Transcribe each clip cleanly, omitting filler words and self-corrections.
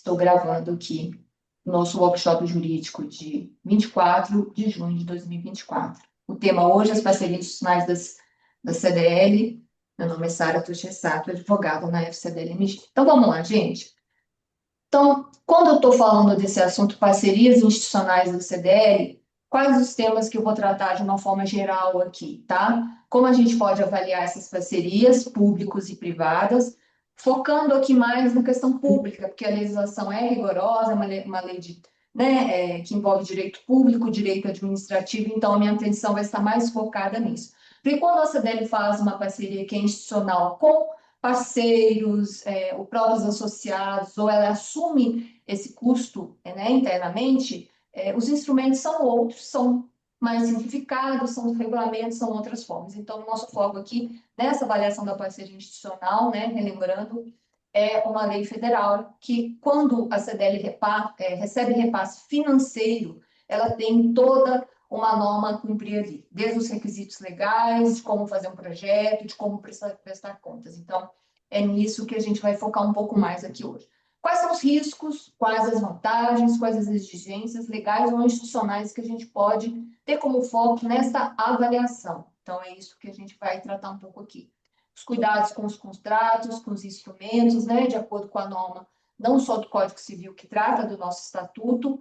Estou gravando aqui o nosso workshop jurídico de 24 de junho de 2024. O tema hoje é as parcerias institucionais da CDL. Meu nome é Sara Tuchessato, advogada na FCDL-MG. Então, vamos lá, gente. Então, quando eu estou falando desse assunto, parcerias institucionais da CDL, quais os temas que eu vou tratar de uma forma geral aqui, tá? Como a gente pode avaliar essas parcerias, públicos e privadas, focando aqui mais na questão pública, porque a legislação é rigorosa, uma lei que envolve direito público, direito administrativo, então a minha atenção vai estar mais focada nisso. Porque quando a CDL faz uma parceria que é institucional com parceiros, ou próprios associados, ou ela assume esse custo, internamente, os instrumentos são outros, são mais simplificados, são os regulamentos, são outras formas. Então, o nosso foco aqui, nessa avaliação da parceria institucional, relembrando, é uma lei federal que, quando a CDL recebe repasse financeiro, ela tem toda uma norma a cumprir ali, desde os requisitos legais, de como fazer um projeto, de como prestar contas. Então, é nisso que a gente vai focar um pouco mais aqui hoje. Quais são os riscos, quais as vantagens, quais as exigências legais ou institucionais que a gente pode ter como foco nessa avaliação? Então, é isso que a gente vai tratar um pouco aqui. Os cuidados com os contratos, com os instrumentos, de acordo com a norma, não só do Código Civil, que trata do nosso estatuto,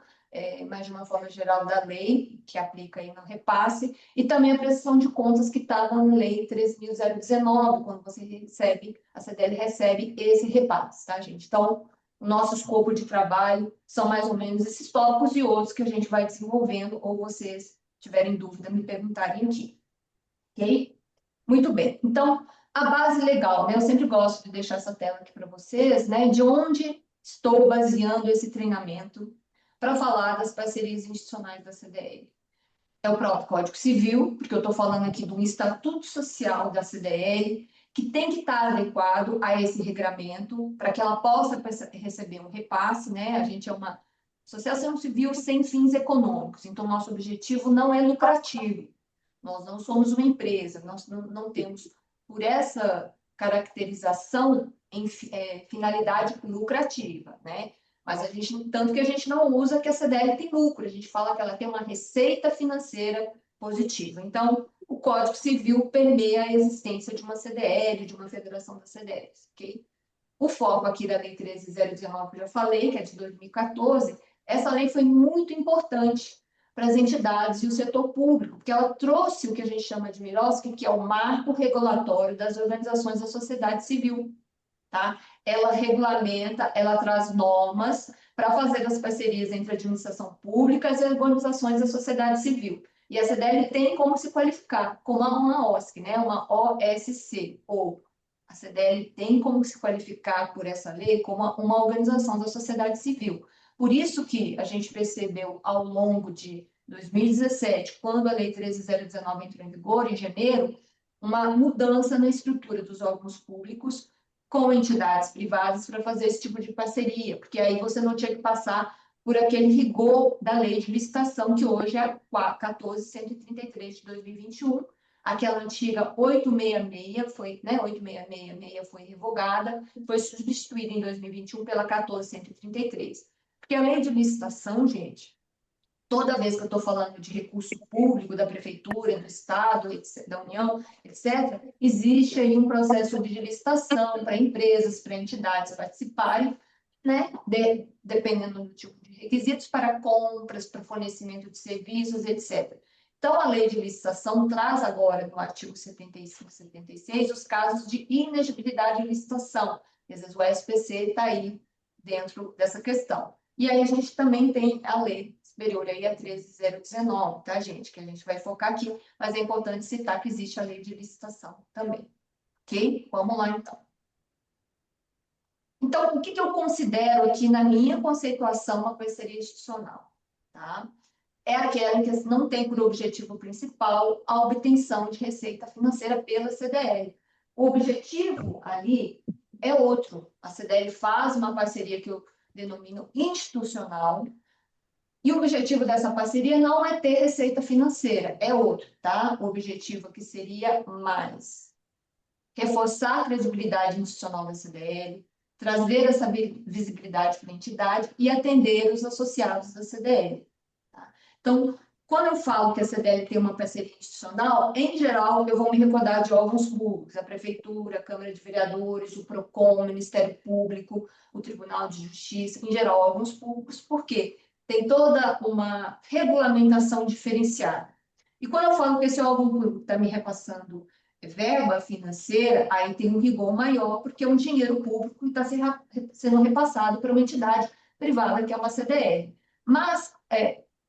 mas de uma forma geral da lei, que aplica aí no repasse, e também a prestação de contas que está na Lei 13.019, quando você recebe, a CDL recebe esse repasse, tá, gente? Então, o nosso escopo de trabalho são mais ou menos esses tópicos e outros que a gente vai desenvolvendo, ou vocês tiverem dúvida, me perguntarem aqui. Ok? Muito bem. Então, a base legal, eu sempre gosto de deixar essa tela aqui para vocês, de onde estou baseando esse treinamento para falar das parcerias institucionais da CDL. É o próprio Código Civil, porque eu estou falando aqui do Estatuto Social da CDL, que tem que estar adequado a esse regramento, para que ela possa receber um repasse, A gente é uma associação civil sem fins econômicos, então nosso objetivo não é lucrativo. Nós não somos uma empresa, nós não temos, por essa caracterização, finalidade lucrativa, Mas a gente, tanto que a gente não usa que a CDL tem lucro, a gente fala que ela tem uma receita financeira positiva. Então, o Código Civil permeia a existência de uma CDL, de uma federação das CDLs, ok? O foco aqui da Lei 13.019, que eu já falei, que é de 2014, essa lei foi muito importante para as entidades e o setor público, porque ela trouxe o que a gente chama de MIROSC, que é o marco regulatório das organizações da sociedade civil, tá? Ela regulamenta, ela traz normas para fazer as parcerias entre a administração pública e as organizações da sociedade civil. E a CDL tem como se qualificar como uma OSC, uma OSC, ou a CDL tem como se qualificar por essa lei como uma organização da sociedade civil. Por isso que a gente percebeu ao longo de 2017, quando a Lei 13.019 entrou em vigor, em janeiro, uma mudança na estrutura dos órgãos públicos com entidades privadas para fazer esse tipo de parceria, porque aí você não tinha que passar por aquele rigor da lei de licitação, que hoje é a 14.133 de 2021, aquela antiga 866 foi, 8666 foi revogada, foi substituída em 2021 pela 14.133. Porque a lei de licitação, gente, toda vez que eu estou falando de recurso público da prefeitura, do estado, da União, etc., existe aí um processo de licitação para empresas, para entidades participarem, dependendo do tipo de requisitos, para compras, para fornecimento de serviços, etc. Então, a lei de licitação traz agora, no artigo 75 e 76, os casos de inegibilidade de licitação. Às vezes o SPC está aí dentro dessa questão. E aí a gente também tem a lei superior aí a 13.019, tá, gente? Que a gente vai focar aqui, mas é importante citar que existe a lei de licitação também. Ok? Vamos lá, então. Então, o que eu considero aqui na minha conceituação uma parceria institucional, tá? É aquela que não tem por objetivo principal a obtenção de receita financeira pela CDL. O objetivo ali é outro. A CDL faz uma parceria que eu denomino institucional, e o objetivo dessa parceria não é ter receita financeira, é outro, tá? O objetivo aqui seria mais reforçar a credibilidade institucional da CDL, trazer essa visibilidade para a entidade e atender os associados da CDL. Tá? Então, quando eu falo que a CDL tem uma parceria institucional, em geral, eu vou me recordar de órgãos públicos, a Prefeitura, a Câmara de Vereadores, o PROCON, o Ministério Público, o Tribunal de Justiça, em geral, órgãos públicos, porque tem toda uma regulamentação diferenciada. E quando eu falo que esse órgão público está me repassando verba financeira, aí tem um rigor maior, porque é um dinheiro público e está sendo repassado para uma entidade privada, que é uma CDL. Mas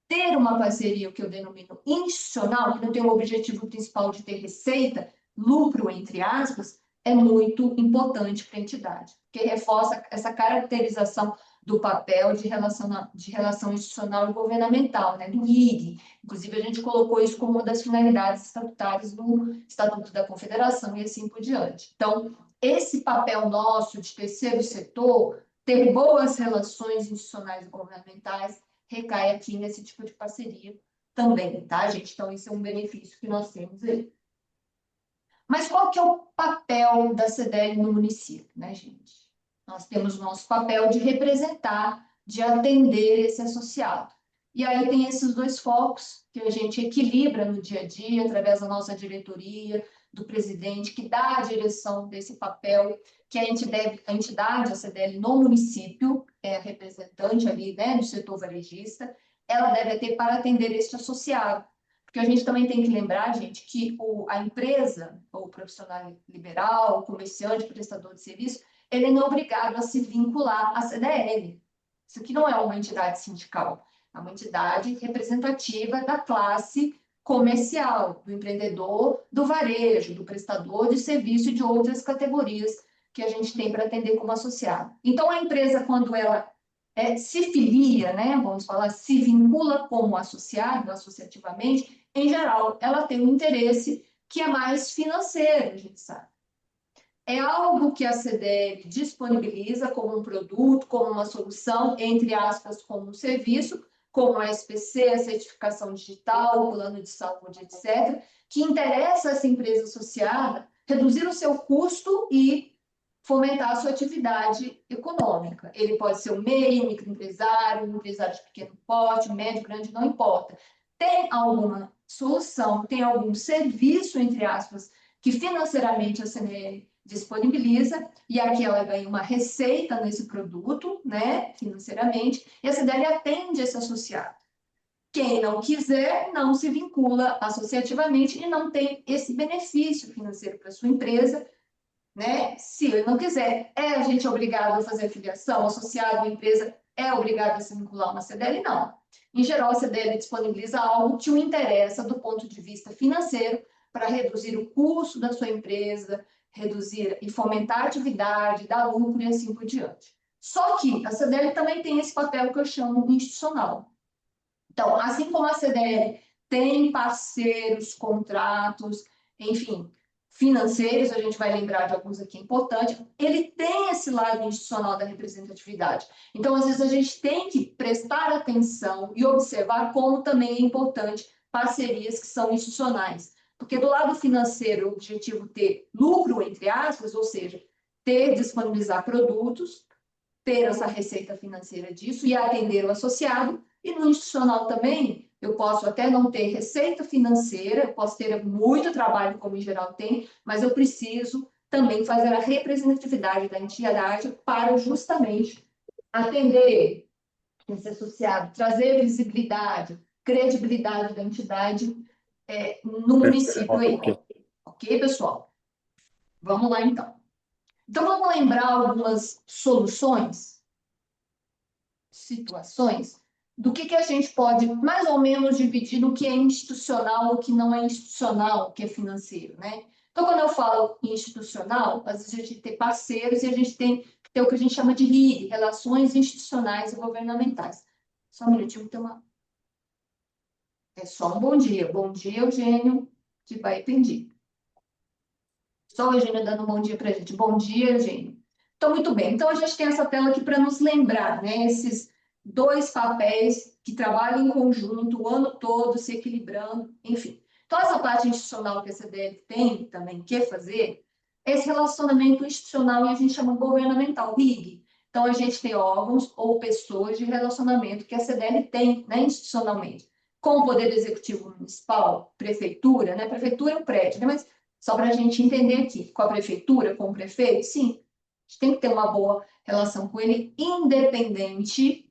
ter uma parceria, o que eu denomino institucional, que não tem o objetivo principal de ter receita, lucro, entre aspas, é muito importante para a entidade, porque reforça essa caracterização do papel de relação institucional e governamental, né, do RIG. Inclusive, a gente colocou isso como uma das finalidades estatutárias do Estatuto da Confederação e assim por diante. Então, esse papel nosso de terceiro setor, ter boas relações institucionais e governamentais, recai aqui nesse tipo de parceria também, tá, gente? Então, isso é um benefício que nós temos aí. Mas qual que é o papel da CDL no município, né, gente? Nós temos o nosso papel de representar, de atender esse associado. E aí tem esses dois focos que a gente equilibra no dia a dia, através da nossa diretoria, do presidente, que dá a direção desse papel, que a entidade, a CDL no município, é a representante ali, né, do setor varejista, ela deve ter para atender este associado. Porque a gente também tem que lembrar, gente, que a empresa, ou o profissional liberal, o comerciante, prestador de serviço, ele não é obrigado a se vincular à CDL. Isso aqui não é uma entidade sindical, é uma entidade representativa da classe comercial, do empreendedor, do varejo, do prestador de serviço e de outras categorias que a gente tem para atender como associado. Então, a empresa, quando ela se filia, né, vamos falar, se vincula como associado, associativamente, em geral, ela tem um interesse que é mais financeiro, a gente sabe. É algo que a CDL disponibiliza como um produto, como uma solução, entre aspas, como um serviço, como a SPC, a certificação digital, o plano de saúde, etc., que interessa a essa empresa associada reduzir o seu custo e fomentar a sua atividade econômica. Ele pode ser um MEI, um microempresário, um empresário de pequeno porte, médio, grande, não importa. Tem alguma solução, tem algum serviço, entre aspas, que financeiramente a CNL disponibiliza, e aqui ela ganha uma receita nesse produto, né, financeiramente, e a CDL atende esse associado. Quem não quiser, não se vincula associativamente e não tem esse benefício financeiro para sua empresa, né? Se ele não quiser, a gente obrigado a fazer filiação, o associado à empresa é obrigado a se vincular a uma CDL? Não. Em geral, a CDL disponibiliza algo que o interessa do ponto de vista financeiro para reduzir o custo da sua empresa, reduzir e fomentar a atividade, dar lucro e assim por diante. Só que a CDL também tem esse papel que eu chamo institucional. Então, assim como a CDL tem parceiros, contratos, enfim, financeiros, a gente vai lembrar de alguns aqui importantes, ele tem esse lado institucional da representatividade. Então, às vezes, a gente tem que prestar atenção e observar como também é importante parcerias que são institucionais. Porque do lado financeiro, o objetivo é ter lucro, entre aspas, ou seja, disponibilizar produtos, ter essa receita financeira disso e atender o associado. E no institucional também, eu posso até não ter receita financeira, posso ter muito trabalho, como em geral tem, mas eu preciso também fazer a representatividade da entidade para justamente atender esse associado, trazer visibilidade, credibilidade da entidade no município aí. Ok, pessoal? Vamos lá, então. Então, vamos lembrar algumas soluções, situações, do que a gente pode mais ou menos dividir no que é institucional, o que não é institucional, o que é financeiro, né? Então, quando eu falo institucional, às vezes a gente tem parceiros e a gente tem que ter o que a gente chama de RIG, Relações Institucionais e Governamentais. Só um minutinho, tem uma... É só um bom dia. Bom dia, Eugênio, de Baipendi. Só o Eugênio dando um bom dia para a gente. Bom dia, Eugênio. Então, muito bem. Então, a gente tem essa tela aqui para nos lembrar, né? Esses dois papéis que trabalham em conjunto o ano todo, se equilibrando, enfim. Então, essa parte institucional que a CDL tem também quer fazer, esse relacionamento institucional e a gente chama governamental, RIG. Então, a gente tem órgãos ou pessoas de relacionamento que a CDL tem, né, institucionalmente, com o Poder Executivo Municipal, Prefeitura, né? Prefeitura é um prédio, né? Mas só para a gente entender aqui, com a Prefeitura, com o prefeito, sim, a gente tem que ter uma boa relação com ele, independente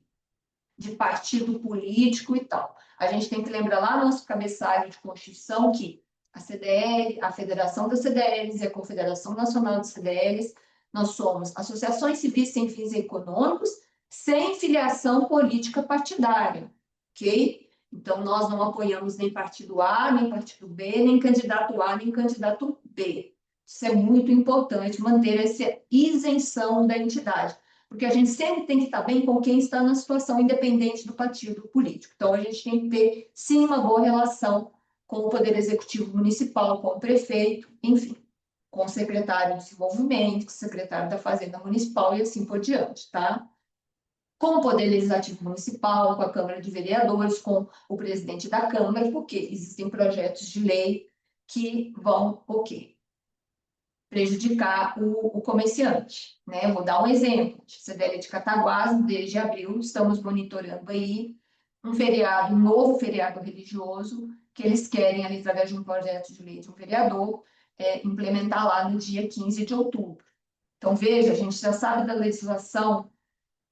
de partido político e tal. A gente tem que lembrar lá no nosso cabeçalho de Constituição que a CDL, a Federação das CDLs e a Confederação Nacional de CDLs, nós somos associações civis sem fins econômicos, sem filiação política partidária, ok? Então, nós não apoiamos nem partido A, nem partido B, nem candidato A, nem candidato B. Isso é muito importante, manter essa isenção da entidade, porque a gente sempre tem que estar bem com quem está na situação independente do partido político. Então, a gente tem que ter, sim, uma boa relação com o Poder Executivo Municipal, com o prefeito, enfim, com o secretário de Desenvolvimento, com o secretário da Fazenda Municipal e assim por diante, tá? Com o Poder Legislativo Municipal, com a Câmara de Vereadores, com o presidente da Câmara, porque existem projetos de lei que vão, o quê? Prejudicar o comerciante, né? Vou dar um exemplo. CDL de Cataguases, desde abril, estamos monitorando aí um feriado, um novo feriado religioso, que eles querem, ali, através de um projeto de lei de um vereador, implementar lá no dia 15 de outubro. Então, veja, a gente já sabe da legislação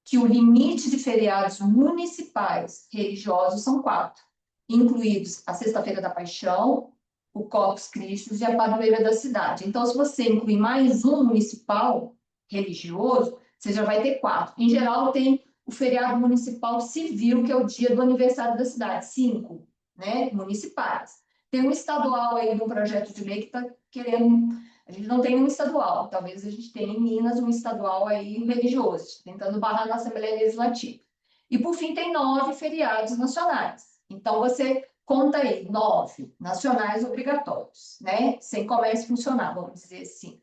que o limite de feriados municipais religiosos são 4, incluídos a Sexta-feira da Paixão, o Corpus Christi e a Padroeira da cidade. Então, se você incluir mais um municipal religioso, você já vai ter 4. Em geral, tem o feriado municipal civil, que é o dia do aniversário da cidade, 5, né, municipais. Tem um estadual aí no projeto de lei que está querendo. A gente não tem um estadual, talvez a gente tenha em Minas um estadual aí religioso, tentando barrar na Assembleia Legislativa. E, por fim, tem 9 feriados nacionais. Então, você conta aí, 9 nacionais obrigatórios, né? Sem comércio funcionar, vamos dizer assim.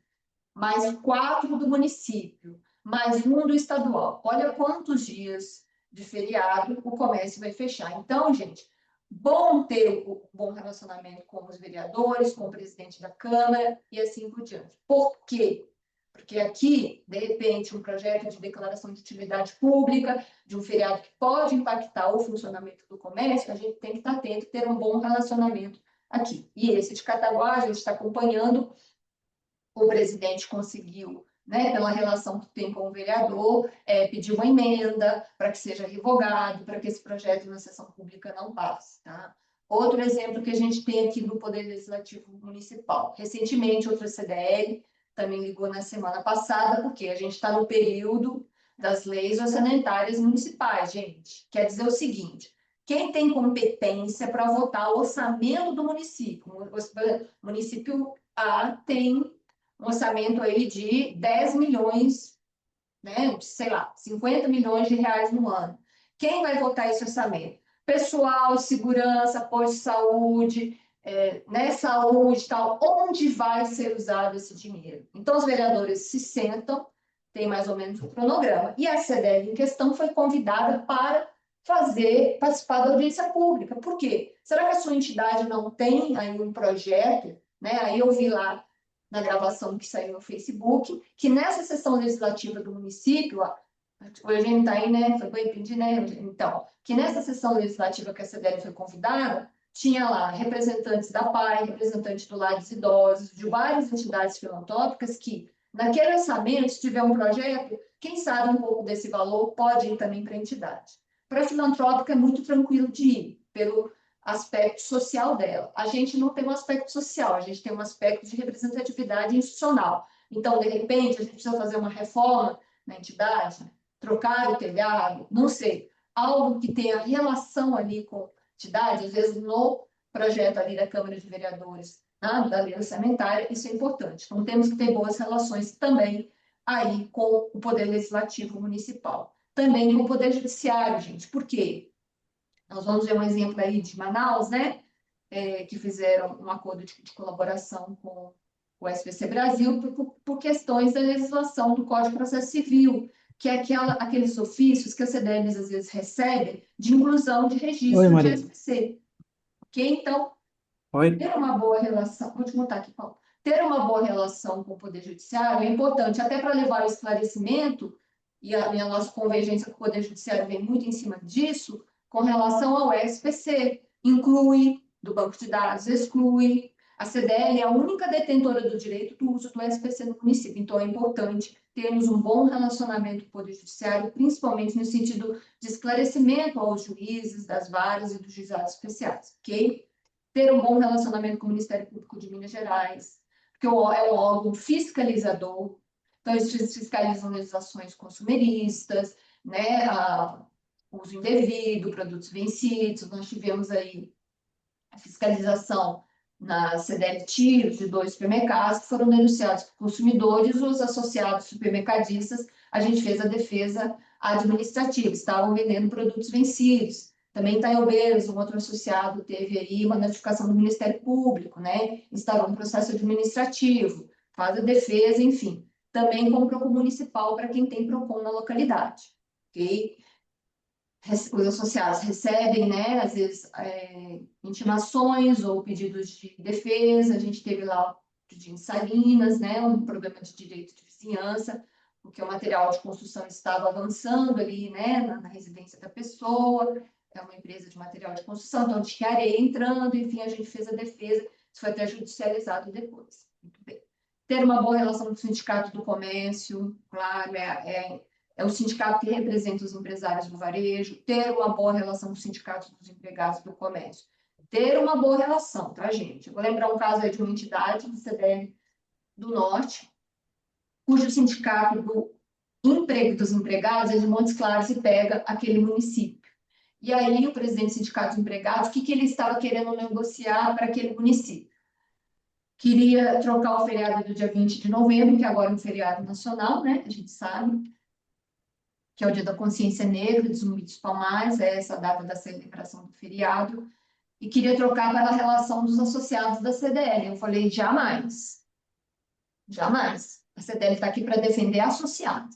Mais 4 do município, mais um do estadual. Olha quantos dias de feriado o comércio vai fechar. Então, gente, bom ter um bom relacionamento com os vereadores, com o presidente da Câmara e assim por diante. Por quê? Porque aqui, de repente, um projeto de declaração de utilidade pública, de um feriado que pode impactar o funcionamento do comércio, a gente tem que estar atento, ter um bom relacionamento aqui. E esse de Cataguá, a gente está acompanhando, o presidente conseguiu, né, pela relação que tem com o vereador, pedir uma emenda para que seja revogado, para que esse projeto na sessão pública não passe. Tá? Outro exemplo que a gente tem aqui do Poder Legislativo Municipal. Recentemente, outra CDL também ligou na semana passada, porque a gente está no período das leis orçamentárias municipais, gente. Quer dizer o seguinte: quem tem competência para votar o orçamento do município? O município A tem um orçamento aí de 10 milhões, né, sei lá, 50 milhões de reais no ano. Quem vai votar esse orçamento? Pessoal, segurança, posto de saúde, né, saúde, tal, onde vai ser usado esse dinheiro? Então, os vereadores se sentam, tem mais ou menos um cronograma, e a CDL em questão foi convidada para participar da audiência pública. Por quê? Será que a sua entidade não tem aí um projeto, né? Aí eu vi lá na gravação que saiu no Facebook, que nessa sessão legislativa do município, o Eugênio está aí, né? Foi bem pedir, né, Eugênio? Então, que nessa sessão legislativa que a CDL foi convidada, tinha lá representantes da PAI, representantes do Lar dos Idosos, de várias entidades filantrópicas que, naquele orçamento, se tiver um projeto, quem sabe um pouco desse valor pode ir também para a entidade. Para a filantrópica é muito tranquilo de ir, pelo aspecto social dela. A gente não tem um aspecto social, a gente tem um aspecto de representatividade institucional. Então, de repente, a gente precisa fazer uma reforma na entidade, trocar o telhado, não sei, algo que tenha relação ali com a entidade, às vezes no projeto ali da Câmara de Vereadores, né, da lei orçamentária, isso é importante. Então, temos que ter boas relações também aí com o Poder Legislativo Municipal. Também com o Poder Judiciário, gente. Por quê? Nós vamos ver um exemplo aí de Manaus, né? Que fizeram um acordo de colaboração com o SPC Brasil por questões da legislação do Código de Processo Civil, que é aqueles ofícios que a CDLs às vezes recebe de inclusão de Oi, registro de Maria. SPC. Ok? Então, Oi. ter uma boa relação. Vou te montar aqui, Paulo. ter uma boa relação com o Poder Judiciário é importante, até para levar o esclarecimento, e a nossa convergência com o Poder Judiciário vem muito em cima disso, com relação ao SPC. Inclui do banco de dados, exclui. A CDL é a única detentora do direito do uso do SPC no município, então é importante termos um bom relacionamento com o Poder Judiciário, principalmente no sentido de esclarecimento aos juízes das varas e dos juizados especiais, ok? Ter um bom relacionamento com o Ministério Público de Minas Gerais, porque é um órgão fiscalizador, então eles fiscalizam legislações consumeristas, né, uso indevido, produtos vencidos, nós tivemos aí a fiscalização na CDL Tiros de 2 supermercados que foram denunciados por consumidores, os associados supermercadistas, a gente fez a defesa administrativa, estavam vendendo produtos vencidos. Também Itaiobeiras, um outro associado, teve aí uma notificação do Ministério Público, né? Instaurou um processo administrativo, faz a defesa, enfim. Também com o PROCON municipal para quem tem PROCON na localidade, ok? Os associados recebem, né, às vezes, intimações ou pedidos de defesa. A gente teve lá o pedido em Salinas, né, um programa de direito de vizinhança, porque o material de construção estava avançando ali, né, na residência da pessoa. É uma empresa de material de construção, então tinha areia entrando, enfim, a gente fez a defesa. Isso foi até judicializado depois. Muito bem. Ter uma boa relação com o sindicato do comércio, claro, é o sindicato que representa os empresários do varejo, ter uma boa relação com os sindicatos dos empregados do comércio. Ter uma boa relação, tá, gente? Eu vou lembrar um caso aí de uma entidade do CDL do Norte, cujo sindicato do emprego dos empregados é de Montes Claros e pega aquele município. E aí o presidente do sindicato de empregados, o que ele estava querendo negociar para aquele município? Queria trocar o feriado do dia 20 de novembro, que agora é um feriado nacional, né? A gente sabe, que é o Dia da Consciência Negra de Zumbi dos Palmares, é essa data da celebração do feriado, e queria trocar pela relação dos associados da CDL. Eu falei, jamais, jamais. A CDL está aqui para defender associado,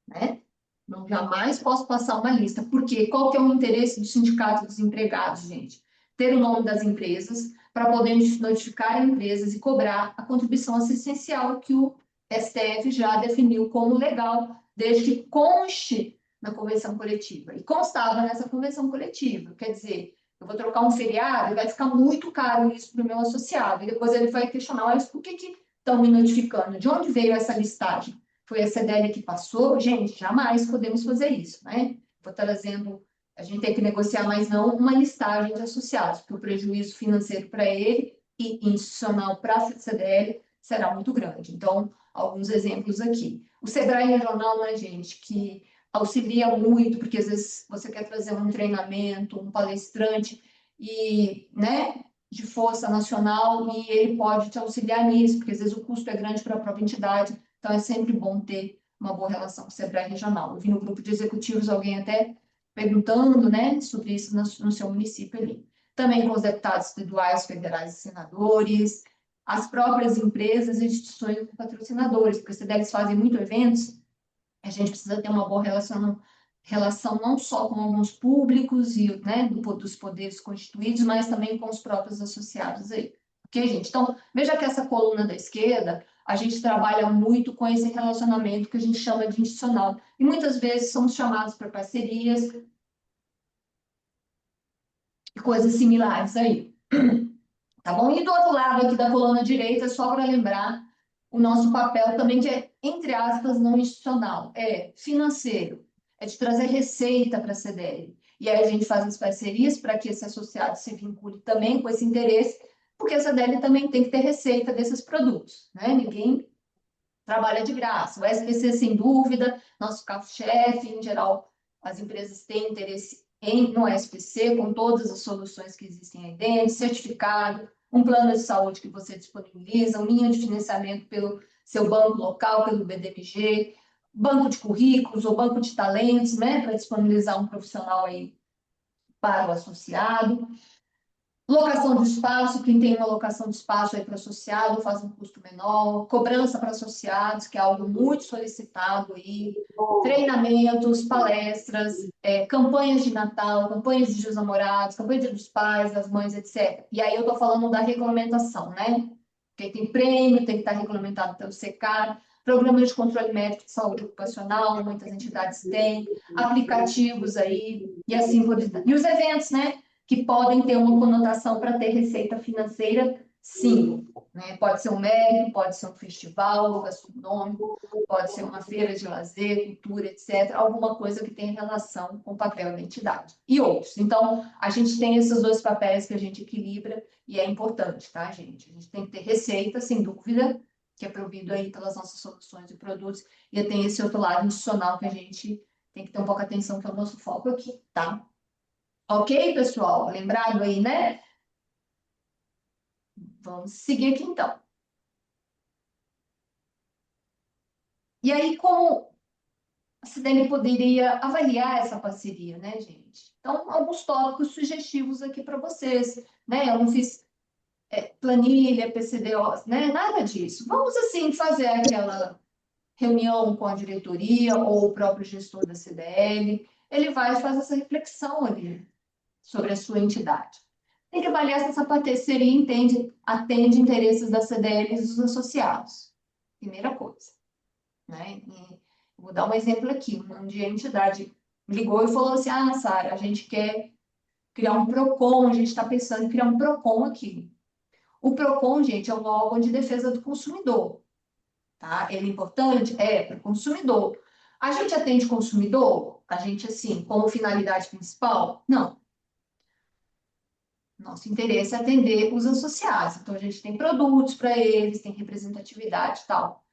né? Não, jamais posso passar uma lista, porque qual que é o interesse do Sindicato dos Empregados, gente? Ter o nome das empresas para poder notificar empresas e cobrar a contribuição assistencial que o STF já definiu como legal, desde que conste na convenção coletiva. E constava nessa convenção coletiva. Quer dizer, eu vou trocar um feriado e vai ficar muito caro isso para o meu associado. E depois ele vai questionar, mas por que estão me notificando? De onde veio essa listagem? Foi a CDL que passou? Gente, jamais podemos fazer isso, né? Vou trazendo, a gente tem que negociar, mas não uma listagem de associados, porque o prejuízo financeiro para ele e institucional para a CDL será muito grande. Então, alguns exemplos aqui. O Sebrae Regional, né, gente, que auxilia muito, porque às vezes você quer trazer um treinamento, um palestrante, e, né, de força nacional, e ele pode te auxiliar nisso, porque às vezes o custo é grande para a própria entidade, então é sempre bom ter uma boa relação com o Sebrae Regional. Eu vi no grupo de executivos alguém até perguntando, né, sobre isso no seu município ali. Também com os deputados estaduais, federais e senadores, as próprias empresas e instituições patrocinadores, porque se eles fazem muito eventos, a gente precisa ter uma boa relação não só com alguns públicos e, né, dos poderes constituídos, mas também com os próprios associados aí. Ok, gente? Então, veja que essa coluna da esquerda, a gente trabalha muito com esse relacionamento que a gente chama de institucional. E muitas vezes somos chamados para parcerias e coisas similares aí. Tá bom? E do outro lado aqui da coluna direita, só para lembrar, o nosso papel também que é, entre aspas, não institucional, é financeiro, é de trazer receita para a CDL. E aí a gente faz as parcerias para que esse associado se vincule também com esse interesse, porque a CDL também tem que ter receita desses produtos, né? Ninguém trabalha de graça. O SPC, sem dúvida, nosso carro-chefe, em geral, as empresas têm interesse no SPC, com todas as soluções que existem aí dentro, certificado, um plano de saúde que você disponibiliza, uma linha de financiamento pelo seu banco local, pelo BDMG, banco de currículos ou banco de talentos, né, para disponibilizar um profissional aí para o associado. Locação de espaço, quem tem uma locação de espaço aí para associado faz um custo menor, cobrança para associados, que é algo muito solicitado aí, treinamentos, palestras, campanhas de Natal, campanhas de Dia dos Namorados, campanhas de Dia dos Pais, das mães, etc. E aí eu estou falando da regulamentação, né? Porque tem prêmio, tem que estar regulamentado pelo SECAR, programas de controle médico de saúde ocupacional, muitas entidades têm, aplicativos aí, e assim por diante. E os eventos, né, que podem ter uma conotação para ter receita financeira, sim. Né? Pode ser um mérito, pode ser um festival gastronômico, pode ser uma feira de lazer, cultura, etc. Alguma coisa que tenha relação com o papel da entidade. E outros. Então, a gente tem esses dois papéis que a gente equilibra e é importante, tá, gente? A gente tem que ter receita, sem dúvida, que é provido aí pelas nossas soluções e produtos, e tem esse outro lado institucional que a gente tem que ter um pouco de atenção, que é o nosso foco aqui, tá? Ok, pessoal? Lembrado aí, né? Vamos seguir aqui, então. E aí, como a Cidene poderia avaliar essa parceria, né, gente? Então, alguns tópicos sugestivos aqui para vocês, né? Eu não fiz planilha, PCDO, né? Nada disso. Vamos, assim, fazer aquela reunião com a diretoria ou o próprio gestor da CDL. Ele vai fazer essa reflexão ali sobre a sua entidade. Tem que avaliar se essa parceria atende interesses da CDL e dos associados. Primeira coisa, né? E vou dar um exemplo aqui. Um dia a entidade ligou e falou assim: Ah, Sara, a gente quer criar um PROCON, a gente está pensando em criar um PROCON aqui. O PROCON, gente, é um órgão de defesa do consumidor, tá? Ele é importante? É, para o consumidor. A gente atende consumidor? A gente, assim, como finalidade principal? Não. Nosso interesse é atender os associados. Então, a gente tem produtos para eles, tem representatividade e tal.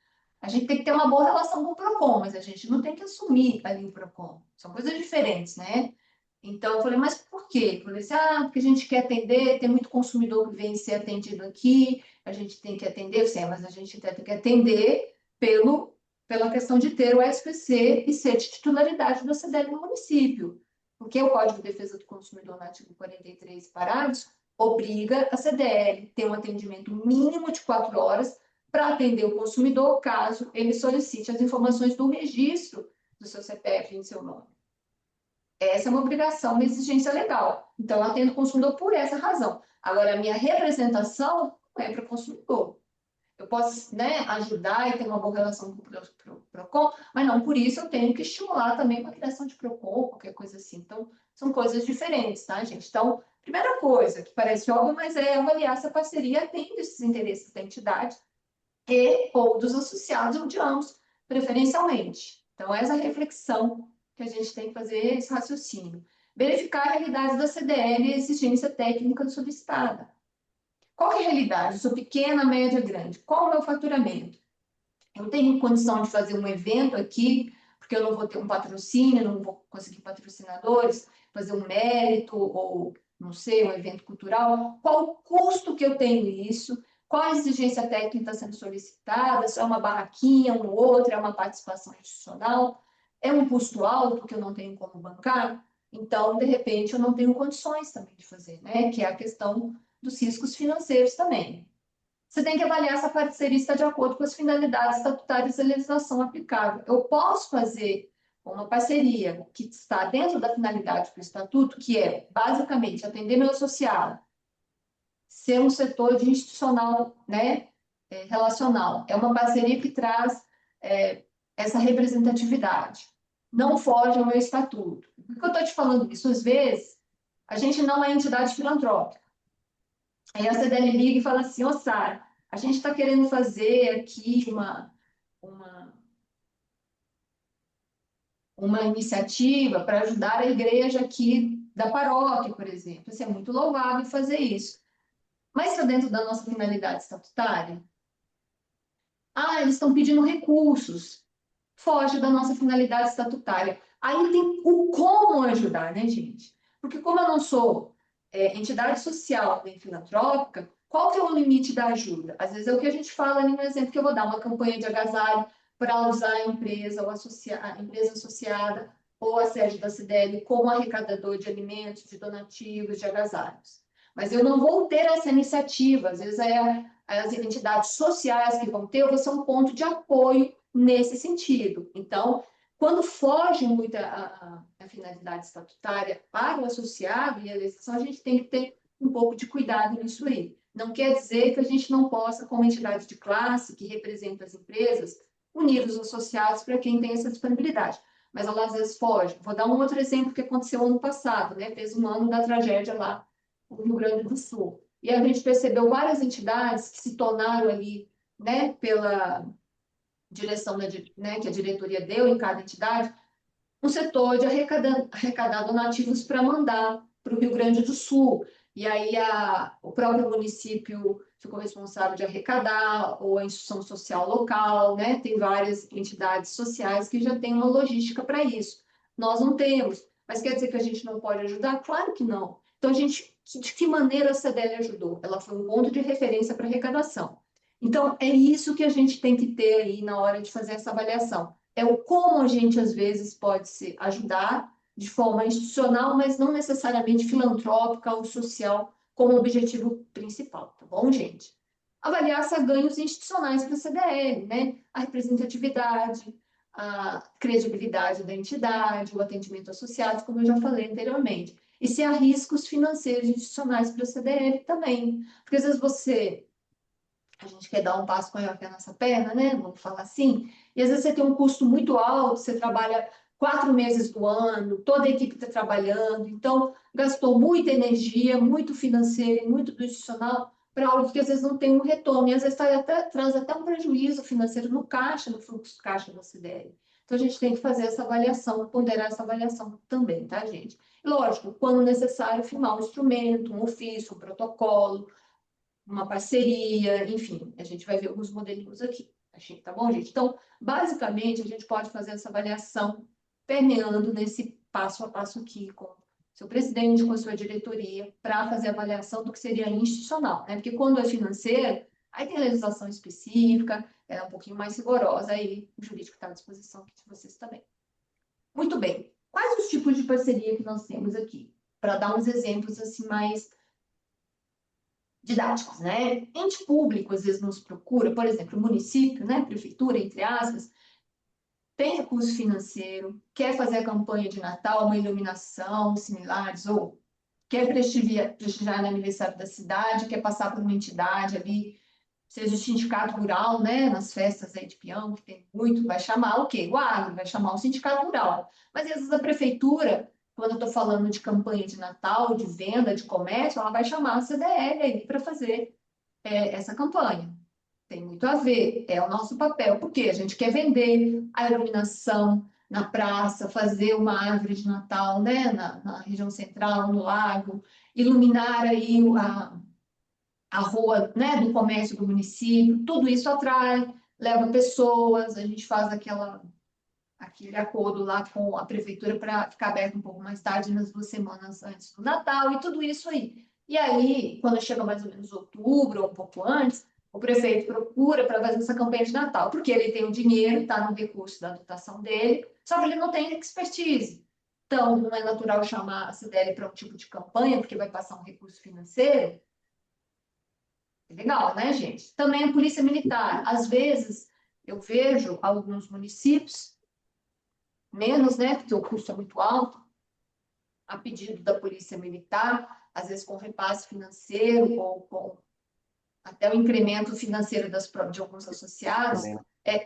A gente tem que ter uma boa relação com o PROCON, mas a gente não tem que assumir ali o PROCON. São coisas diferentes, né? Então, eu falei, mas por quê? Eu falei assim, porque a gente quer atender, tem muito consumidor que vem ser atendido aqui, a gente tem que atender, eu sei, mas a gente tem que atender pela questão de ter o SPC e ser de titularidade da CDL no município. Porque o Código de Defesa do Consumidor, no artigo 43, parágrafos, obriga a CDL a ter um atendimento mínimo de 4 horas para atender o consumidor, caso ele solicite as informações do registro do seu CPF em seu nome. Essa é uma obrigação, uma exigência legal. Então, eu atendo o consumidor por essa razão. Agora, a minha representação não é para o consumidor. Eu posso, né, ajudar e ter uma boa relação com o PROCON, mas não por isso eu tenho que estimular também uma criação de PROCON, qualquer coisa assim. Então, são coisas diferentes, tá, gente? Então, primeira coisa, que parece óbvio, mas é avaliar se a parceria atende esses interesses da entidade e ou dos associados ou de ambos, preferencialmente. Então, essa reflexão que a gente tem que fazer, esse raciocínio. Verificar a realidade da CDL e a exigência técnica solicitada. Qual é a realidade? Eu sou pequena, média, grande. Qual é o meu faturamento? Eu tenho condição de fazer um evento aqui, porque eu não vou ter um patrocínio, não vou conseguir patrocinadores, fazer um mérito ou, não sei, um evento cultural. Qual o custo que eu tenho isso? Qual a exigência técnica está sendo solicitada? Se é uma barraquinha, um outro, é uma participação institucional? É um custo alto que eu não tenho como bancar? Então, de repente, eu não tenho condições também de fazer, né? Que é a questão dos riscos financeiros também. Você tem que avaliar se a parceria está de acordo com as finalidades estatutárias da legislação aplicável. Eu posso fazer uma parceria que está dentro da finalidade do estatuto, que é, basicamente, atender meu associado, ser um setor de institucional, né, relacional. É uma parceria que traz essa representatividade. Não foge ao meu estatuto. Por que eu estou te falando isso? Às vezes, a gente não é entidade filantrópica. Aí a CDL liga e fala assim, ô Sara, a gente está querendo fazer aqui uma, uma iniciativa para ajudar a igreja aqui da paróquia, por exemplo. Isso é muito louvável fazer isso. Mas está dentro da nossa finalidade estatutária? Eles estão pedindo recursos. Foge da nossa finalidade estatutária. Aí tem o como ajudar, né, gente? Porque como eu não sou entidade social nem filantrópica, qual que é o limite da ajuda? Às vezes é o que a gente fala ali no exemplo que eu vou dar, uma campanha de agasalho para usar a empresa, ou a empresa associada, ou a sede da CDL como arrecadador de alimentos, de donativos, de agasalhos. Mas eu não vou ter essa iniciativa, às vezes as entidades sociais que vão ter, eu vou ser um ponto de apoio nesse sentido. Então, quando foge muito a finalidade estatutária para o associado e a legislação, a gente tem que ter um pouco de cuidado nisso aí. Não quer dizer que a gente não possa, como entidade de classe que representa as empresas, unir os associados para quem tem essa disponibilidade. Mas ela às vezes foge. Vou dar um outro exemplo que aconteceu ano passado, né? Fez um ano da tragédia lá no Rio Grande do Sul. E a gente percebeu várias entidades que se tornaram ali, né, pela direção né, que a diretoria deu em cada entidade, um setor de arrecadar donativos para mandar para o Rio Grande do Sul. E aí o próprio município ficou responsável de arrecadar, ou a instituição social local, né? Tem várias entidades sociais que já têm uma logística para isso. Nós não temos. Mas quer dizer que a gente não pode ajudar? Claro que não. Então, de que maneira a CDL ajudou? Ela foi um ponto de referência para arrecadação. Então, é isso que a gente tem que ter aí na hora de fazer essa avaliação. É o como a gente, às vezes, pode se ajudar de forma institucional, mas não necessariamente filantrópica ou social como objetivo principal, tá bom, gente? Avaliar se há ganhos institucionais para a CDL, né? A representatividade, a credibilidade da entidade, o atendimento associado, como eu já falei anteriormente. E se há riscos financeiros institucionais para a CDL também. Porque às vezes a gente quer dar um passo maior que a nossa perna, né? Vamos falar assim. E às vezes você tem um custo muito alto, você trabalha 4 meses do ano, toda a equipe está trabalhando, então gastou muita energia, muito financeiro, muito do institucional para algo que às vezes não tem um retorno, e às vezes traz até um prejuízo financeiro no caixa, no fluxo caixa da CDL. Então a gente tem que fazer essa avaliação, ponderar essa avaliação também, tá, gente? E, lógico, quando necessário, firmar um instrumento, um ofício, um protocolo, uma parceria, enfim, a gente vai ver alguns modelinhos aqui. Achei, tá bom, gente? Então, basicamente, a gente pode fazer essa avaliação permeando nesse passo a passo aqui com seu presidente, com a sua diretoria, para fazer a avaliação do que seria institucional, né? Porque quando é financeiro, aí tem legislação específica, ela é um pouquinho mais rigorosa, aí o jurídico está à disposição aqui de vocês também. Muito bem. Quais os tipos de parceria que nós temos aqui? Para dar uns exemplos assim mais didáticos, né? Ente público às vezes nos procura, por exemplo, o município, né, prefeitura, entre aspas, tem recurso financeiro, quer fazer a campanha de Natal, uma iluminação similares, ou quer prestigiar no aniversário da cidade, quer passar por uma entidade ali, seja o sindicato rural, né, nas festas aí de peão, que tem muito, vai chamar o quê? O agro, vai chamar o sindicato rural. Mas às vezes a prefeitura, quando eu estou falando de campanha de Natal, de venda, de comércio, ela vai chamar a CDL aí para fazer essa campanha. Tem muito a ver, é o nosso papel, porque a gente quer vender a iluminação na praça, fazer uma árvore de Natal, né, na região central, no lago, iluminar aí a rua, né, do comércio do município, tudo isso atrai, leva pessoas, a gente faz aquele acordo lá com a prefeitura para ficar aberto um pouco mais tarde, nas 2 semanas antes do Natal, e tudo isso aí. E aí, quando chega mais ou menos outubro, ou um pouco antes, o prefeito procura para fazer essa campanha de Natal, porque ele tem o dinheiro, está no recurso da dotação dele, só que ele não tem expertise. Então, não é natural chamar a CDL para um tipo de campanha, porque vai passar um recurso financeiro. Legal, né, gente? Também a polícia militar. Às vezes, eu vejo alguns municípios, menos, né, porque o custo é muito alto, a pedido da polícia militar, às vezes com repasse financeiro ou com até o incremento financeiro de alguns associados,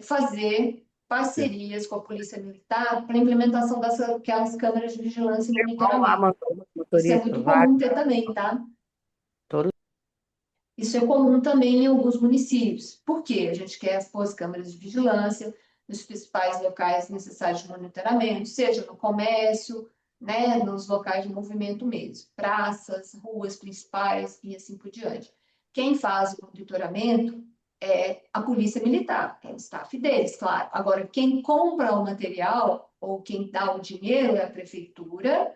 fazer parcerias com a polícia militar para a implementação daquelas câmeras de vigilância e Vão lá, monitoramento. Isso é motorista, muito vai. comum ter também, tá? Todo... Isso é comum também em alguns municípios. Por quê? A gente quer pôr as câmeras de vigilância nos principais locais necessários de monitoramento, seja no comércio, né, nos locais de movimento mesmo, praças, ruas principais e assim por diante. Quem faz o monitoramento é a polícia militar, é o staff deles, claro. Agora, quem compra o material ou quem dá o dinheiro é a prefeitura.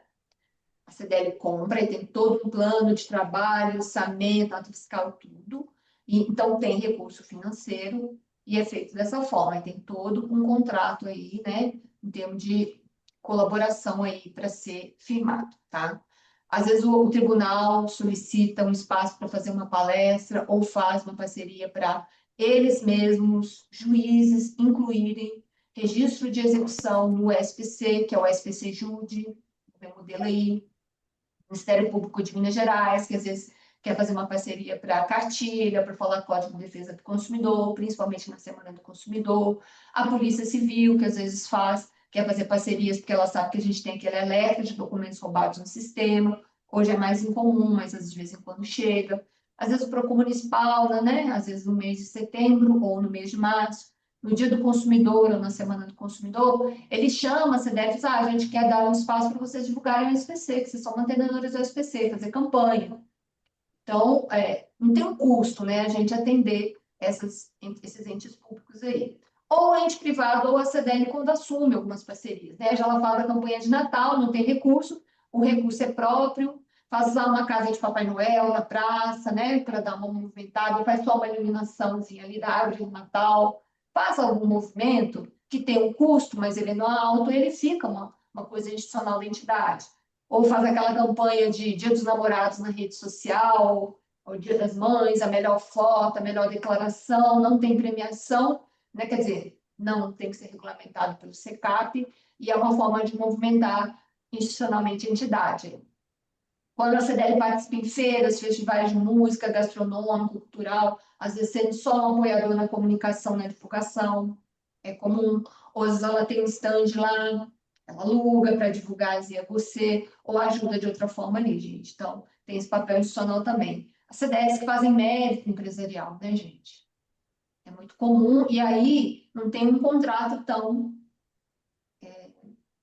A CDL compra e tem todo um plano de trabalho, orçamento, ato fiscal, tudo. E, então, tem recurso financeiro e é feito dessa forma. E tem todo um contrato aí, né, em termos de colaboração aí para ser firmado, tá? Às vezes o tribunal solicita um espaço para fazer uma palestra ou faz uma parceria para eles mesmos, juízes, incluírem registro de execução no SPC, que é o SPC Jude, o meu modelo aí, Ministério Público de Minas Gerais, que às vezes quer fazer uma parceria para cartilha, para falar Código de Defesa do Consumidor, principalmente na Semana do Consumidor. A Polícia Civil, que às vezes faz, quer fazer parcerias porque ela sabe que a gente tem aquele alerta de documentos roubados no sistema. Hoje é mais incomum, mas às vezes de vez em quando chega. Às vezes o Procon Municipal, né? Às vezes no mês de setembro ou no mês de março, no Dia do Consumidor ou na Semana do Consumidor, ele chama a CDF e diz, a gente quer dar um espaço para vocês divulgarem o SPC, que vocês são mantenedores do SPC, fazer campanha. Então, não tem um custo, né, a gente atender esses entes públicos aí. Ou ente privado ou a CDL quando assume algumas parcerias, né? Já ela fala da campanha de Natal, não tem recurso, o recurso é próprio, faz lá uma casa de Papai Noel na praça, né, para dar uma movimentada, faz só uma iluminaçãozinha ali da árvore de Natal, faz algum movimento que tem um custo, mas ele não é alto, ele fica uma coisa institucional da entidade. Ou faz aquela campanha de Dia dos Namorados na rede social, ou Dia das Mães, a melhor foto, a melhor declaração, não tem premiação, né? Quer dizer, não tem que ser regulamentado pelo SECAP, e é uma forma de movimentar institucionalmente a entidade. Quando a CDL participa em feiras, festivais de música, gastronômico, cultural, às vezes sendo só um apoiador na comunicação, na divulgação, é comum. Ou às vezes ela tem um stand lá, ela aluga para divulgar, dizia você, ou ajuda de outra forma ali, gente. Então, tem esse papel institucional também. As CDLs que fazem mérito empresarial, né, gente? É muito comum, e aí não tem um contrato tão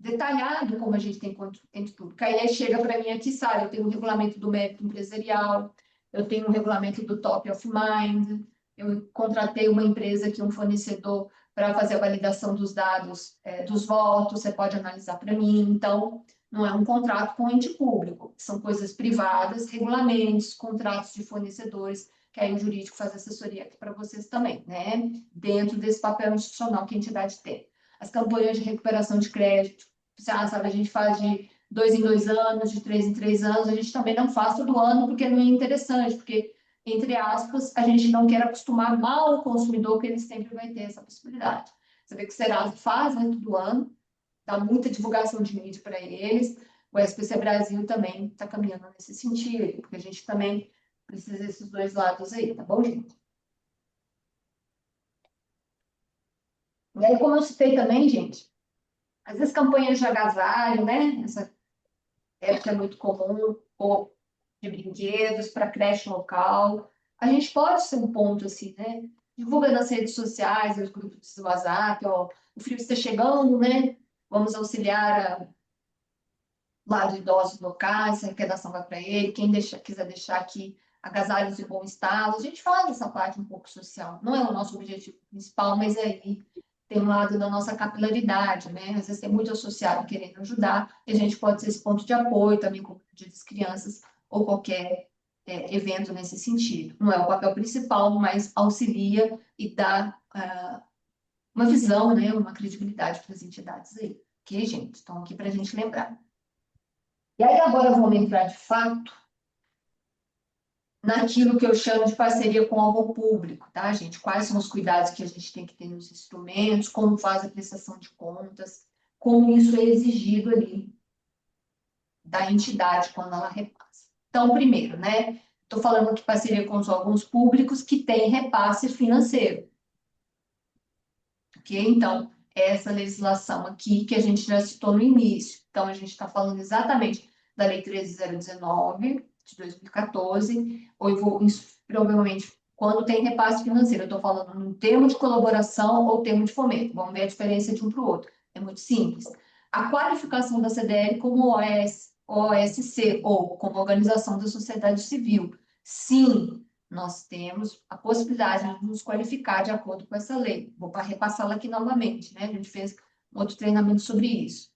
detalhado como a gente tem entre tudo. Aí chega para mim aqui, sabe, eu tenho um regulamento do mérito empresarial, eu tenho um regulamento do top of mind, eu contratei uma empresa aqui, um fornecedor, para fazer a validação dos dados dos votos, você pode analisar para mim. Então, não é um contrato com ente público, são coisas privadas, regulamentos, contratos de fornecedores, que aí o jurídico faz assessoria aqui para vocês também, né? Dentro desse papel institucional que a entidade tem. As campanhas de recuperação de crédito, sabe, a gente faz de 2 em 2 anos, de 3 em 3 anos, a gente também não faz todo ano porque não é interessante, porque, entre aspas, a gente não quer acostumar mal o consumidor, que ele sempre vai ter essa possibilidade. Você vê que o Serasa faz, né, todo ano, dá muita divulgação de mídia para eles, o SPC Brasil também está caminhando nesse sentido, porque a gente também precisa desses dois lados aí, tá bom, gente? E aí, como eu citei também, gente, às vezes campanhas de agasalho, né? Essa época é muito comum, ou de brinquedos para creche local. A gente pode ser um ponto assim, né? Divulga nas redes sociais, nos grupos do WhatsApp, ó, o frio está chegando, né? Vamos auxiliar lá de idosos locais, a arrecadação vai para ele, quem quiser deixar aqui agasalhos em bom estado, a gente faz essa parte um pouco social. Não é o nosso objetivo principal, mas aí tem um lado da nossa capilaridade, né? Às vezes tem muito associado querendo ajudar, e a gente pode ser esse ponto de apoio também com Dia das Crianças ou qualquer evento nesse sentido. Não é o papel principal, mas auxilia e dá uma visão, né? Uma credibilidade para as entidades aí. Ok, gente? Estão aqui para a gente lembrar. E aí agora vamos entrar de fato naquilo que eu chamo de parceria com órgão público, tá, gente? Quais são os cuidados que a gente tem que ter nos instrumentos, como faz a prestação de contas, como isso é exigido ali da entidade quando ela repassa. Então, primeiro, né? Estou falando aqui parceria com os órgãos públicos que têm repasse financeiro, ok? Então, essa legislação aqui que a gente já citou no início. Então, a gente está falando exatamente da Lei 13.019, de 2014, ou provavelmente, quando tem repasse financeiro, eu estou falando no termo de colaboração ou termo de fomento. Vamos ver a diferença de um para o outro. É muito simples. A qualificação da CDL como OSC, ou como Organização da Sociedade Civil. Sim, nós temos a possibilidade de nos qualificar de acordo com essa lei. Vou repassá-la aqui novamente, né? A gente fez um outro treinamento sobre isso.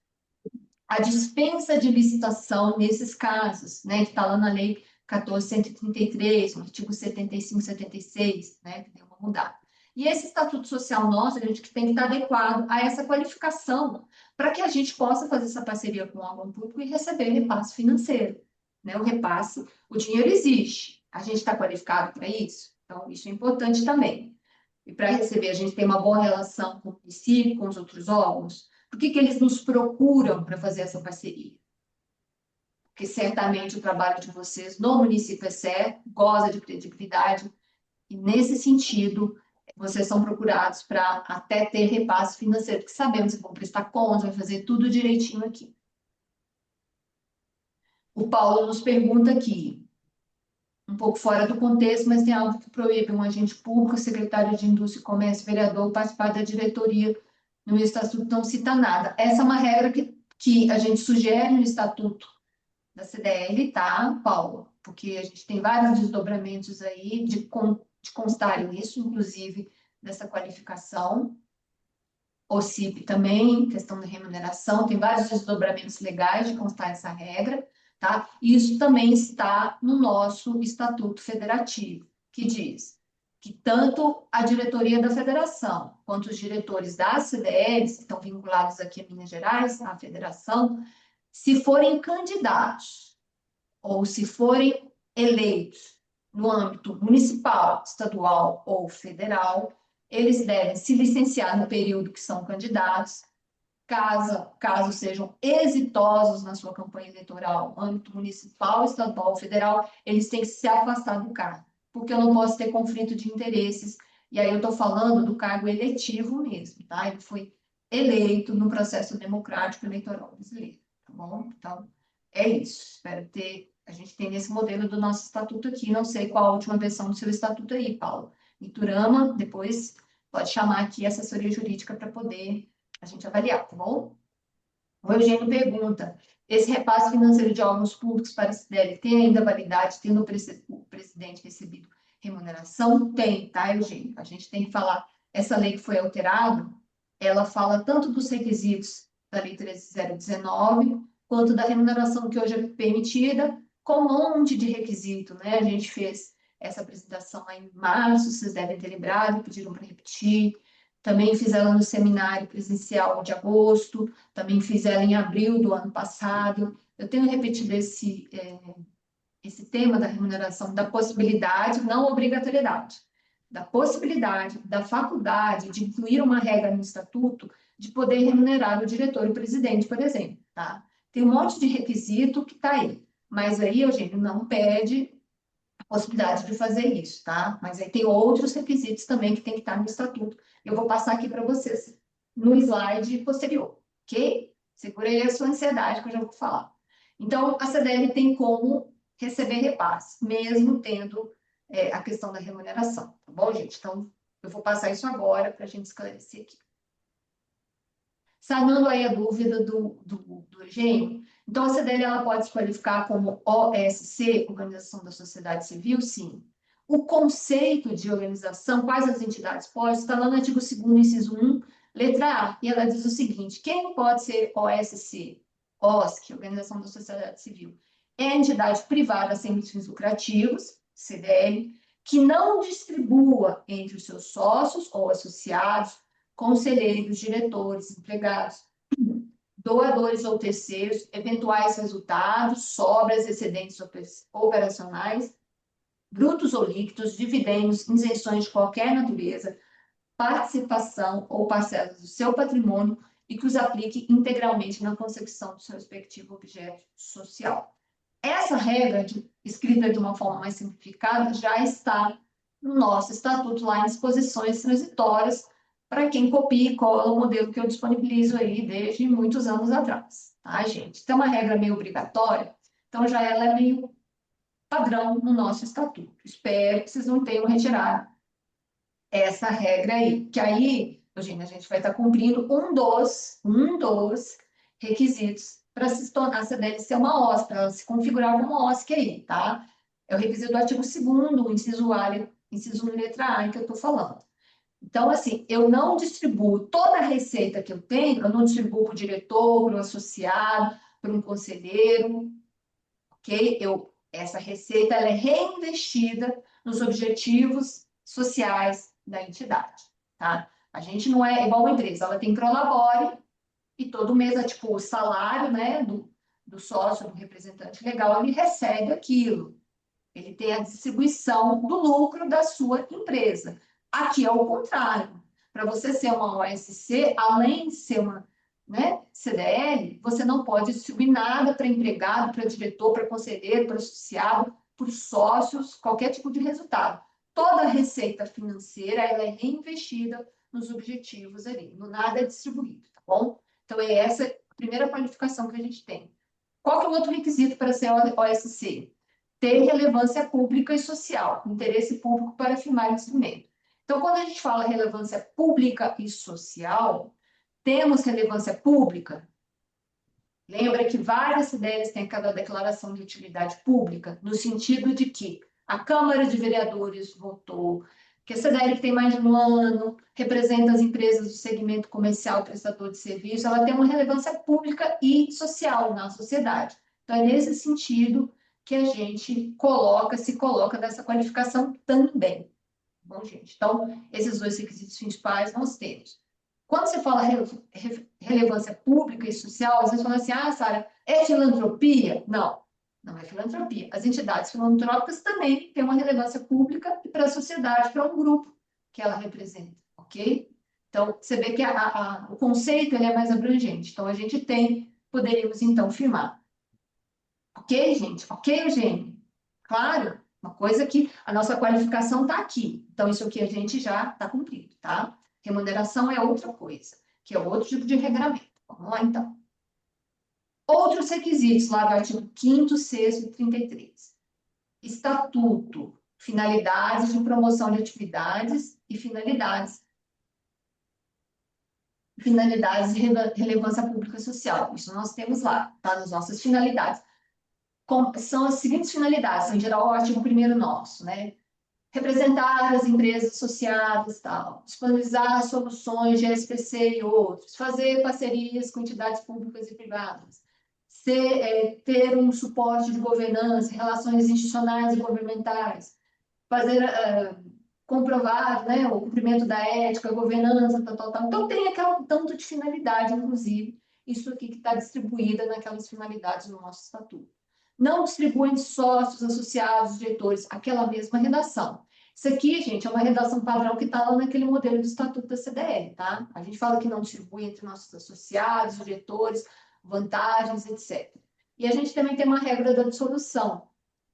A dispensa de licitação nesses casos, né? Que está lá na lei 14.133, no artigo 75, 76, né? Que deu uma mudada. E esse estatuto social nosso, a gente tem que estar adequado a essa qualificação, para que a gente possa fazer essa parceria com o órgão público e receber repasse financeiro. Né? O repasse, o dinheiro existe, a gente está qualificado para isso? Então, isso é importante também. E para receber, a gente tem uma boa relação com o município, com os outros órgãos. Por que eles nos procuram para fazer essa parceria? porque certamente o trabalho de vocês no município é sério, goza de credibilidade, e nesse sentido, vocês são procurados para até ter repasse financeiro, porque sabemos que vão prestar conta, vai fazer tudo direitinho aqui. O Paulo nos pergunta aqui, um pouco fora do contexto, mas tem algo que proíbe um agente público, secretário de Indústria e Comércio, vereador, participar da diretoria. No estatuto não cita nada. Essa é uma regra que a gente sugere no estatuto da CDL, tá, Paulo? Porque a gente tem vários desdobramentos aí de constar isso, inclusive dessa qualificação. O CIP também, questão da remuneração, tem vários desdobramentos legais de constar essa regra, tá? Isso também está no nosso Estatuto Federativo, que diz que tanto a diretoria da federação quanto os diretores das CDLs, que estão vinculados aqui a Minas Gerais, à federação, se forem candidatos ou se forem eleitos no âmbito municipal, estadual ou federal, eles devem se licenciar no período que são candidatos, caso sejam exitosos na sua campanha eleitoral, âmbito municipal, estadual ou federal, eles têm que se afastar do cargo, porque eu não posso ter conflito de interesses, e aí eu estou falando do cargo eletivo mesmo, tá? Ele foi eleito no processo democrático eleitoral brasileiro, tá bom? Então, é isso. Espero ter. A gente tem esse modelo do nosso estatuto aqui. Não sei qual a última versão do seu estatuto aí, Paulo. Iturama, depois pode chamar aqui a assessoria jurídica para poder a gente avaliar, tá bom? O Eugênio pergunta: esse repasse financeiro de órgãos públicos para a CDL tem ainda validade, tendo o presidente recebido remuneração? Tem, tá, Eugênio? A gente tem que falar. Essa lei que foi alterada, ela fala tanto dos requisitos da Lei 13.019, quanto da remuneração que hoje é permitida, com um monte de requisito, né? A gente fez essa apresentação lá em março, vocês devem ter lembrado, pediram para repetir. Também fiz ela no seminário presencial de agosto, também fiz ela em abril do ano passado. Eu tenho repetido esse tema da remuneração, da possibilidade, não obrigatoriedade, da possibilidade, da faculdade de incluir uma regra no estatuto de poder remunerar o diretor e o presidente, por exemplo, tá? Tem um monte de requisito que está aí, mas aí, Eugênio, não pede a possibilidade de fazer isso, tá? Mas aí tem outros requisitos também que tem que estar no estatuto. Eu vou passar aqui para vocês no slide posterior, ok? Segura aí a sua ansiedade que eu já vou falar. Então, a CDL tem como receber repasse, mesmo tendo a questão da remuneração, tá bom, gente? Então, eu vou passar isso agora para a gente esclarecer aqui. Sanando aí a dúvida do Eugênio, então a CDL ela pode se qualificar como OSC, Organização da Sociedade Civil? Sim. O conceito de organização, quais as entidades podem, está lá no artigo 2º, inciso 1, letra A, e ela diz o seguinte: quem pode ser OSC? OSC, Organização da Sociedade Civil, é a entidade privada sem fins lucrativos, CDL, que não distribua entre os seus sócios ou associados, conselheiros, diretores, empregados, doadores ou terceiros, eventuais resultados, sobras, excedentes operacionais, brutos ou líquidos, dividendos, isenções de qualquer natureza, participação ou parcelas do seu patrimônio e que os aplique integralmente na consecução do seu respectivo objeto social. Essa regra, escrita de uma forma mais simplificada, já está no nosso estatuto, lá em disposições transitórias, para quem copia e cola o modelo que eu disponibilizo aí desde muitos anos atrás, tá, gente? Então, é uma regra meio obrigatória, então já ela é meio padrão no nosso estatuto. Espero que vocês não tenham retirado essa regra aí, que aí, Eugênia, a gente vai estar cumprindo um dos requisitos para se tornar a CDL ser uma OSC, para ela se configurar como OSC aí, tá? É o requisito do artigo 2º, inciso 1, letra A, que eu estou falando. Então, assim, eu não distribuo toda a receita que eu tenho, eu não distribuo para o diretor, para o associado, para um conselheiro, ok? Essa receita ela é reinvestida nos objetivos sociais da entidade, tá? A gente não é igual uma empresa, ela tem prolabore e todo mês, tipo, o salário, né, do sócio, do representante legal, ele recebe aquilo. Ele tem a distribuição do lucro da sua empresa. Aqui é o contrário. Para você ser uma OSC, além de ser uma né, CDL, você não pode distribuir nada para empregado, para diretor, para conselheiro, para associado, por sócios, qualquer tipo de resultado. Toda a receita financeira ela é reinvestida nos objetivos ali, no nada é distribuído, tá bom? Então, é essa a primeira qualificação que a gente tem. Qual que é o outro requisito para ser OSC? Ter relevância pública e social, interesse público para firmar o instrumento. Então, quando a gente fala relevância pública e social, temos relevância pública. Lembra que várias CDLs têm aquela declaração de utilidade pública, no sentido de que a Câmara de Vereadores votou que a CDL que tem mais de um ano, representa as empresas do segmento comercial prestador de serviço, ela tem uma relevância pública e social na sociedade. Então, é nesse sentido que a gente se coloca nessa qualificação também. Bom, gente, então, esses dois requisitos principais nós temos. Quando você fala relevância pública e social, às vezes fala assim, ah, Sara, é filantropia? Não, não é filantropia. As entidades filantrópicas também têm uma relevância pública e para a sociedade, para um grupo que ela representa, ok? Então, você vê que o conceito ele é mais abrangente. Então, a gente poderíamos, então, firmar. Ok, gente? Ok, Eugênio? Claro, uma coisa que a nossa qualificação está aqui. Então, isso aqui a gente já está cumprido, tá? Remuneração é outra coisa, que é outro tipo de regramento. Vamos lá, então. Outros requisitos, lá do artigo 5º, 6º e 33. Estatuto, finalidades de promoção de atividades e finalidades de relevância pública e social. Isso nós temos lá, tá? Nas nossas finalidades. São as seguintes finalidades, em geral, o artigo 1º nosso, né? Representar as empresas associadas, tal, disponibilizar soluções de SPC e outros, fazer parcerias com entidades públicas e privadas, ter um suporte de governança, relações institucionais e governamentais, comprovar, né, o cumprimento da ética, a governança, tal, tal, tal. Então, tem aquele tanto de finalidade, inclusive, isso aqui que está distribuída naquelas finalidades do nosso estatuto. Não distribuem sócios, associados, diretores, aquela mesma redação. Isso aqui, gente, é uma redação padrão que está lá naquele modelo do Estatuto da CDL, tá? A gente fala que não distribui entre nossos associados, diretores, vantagens, etc. E a gente também tem uma regra da dissolução.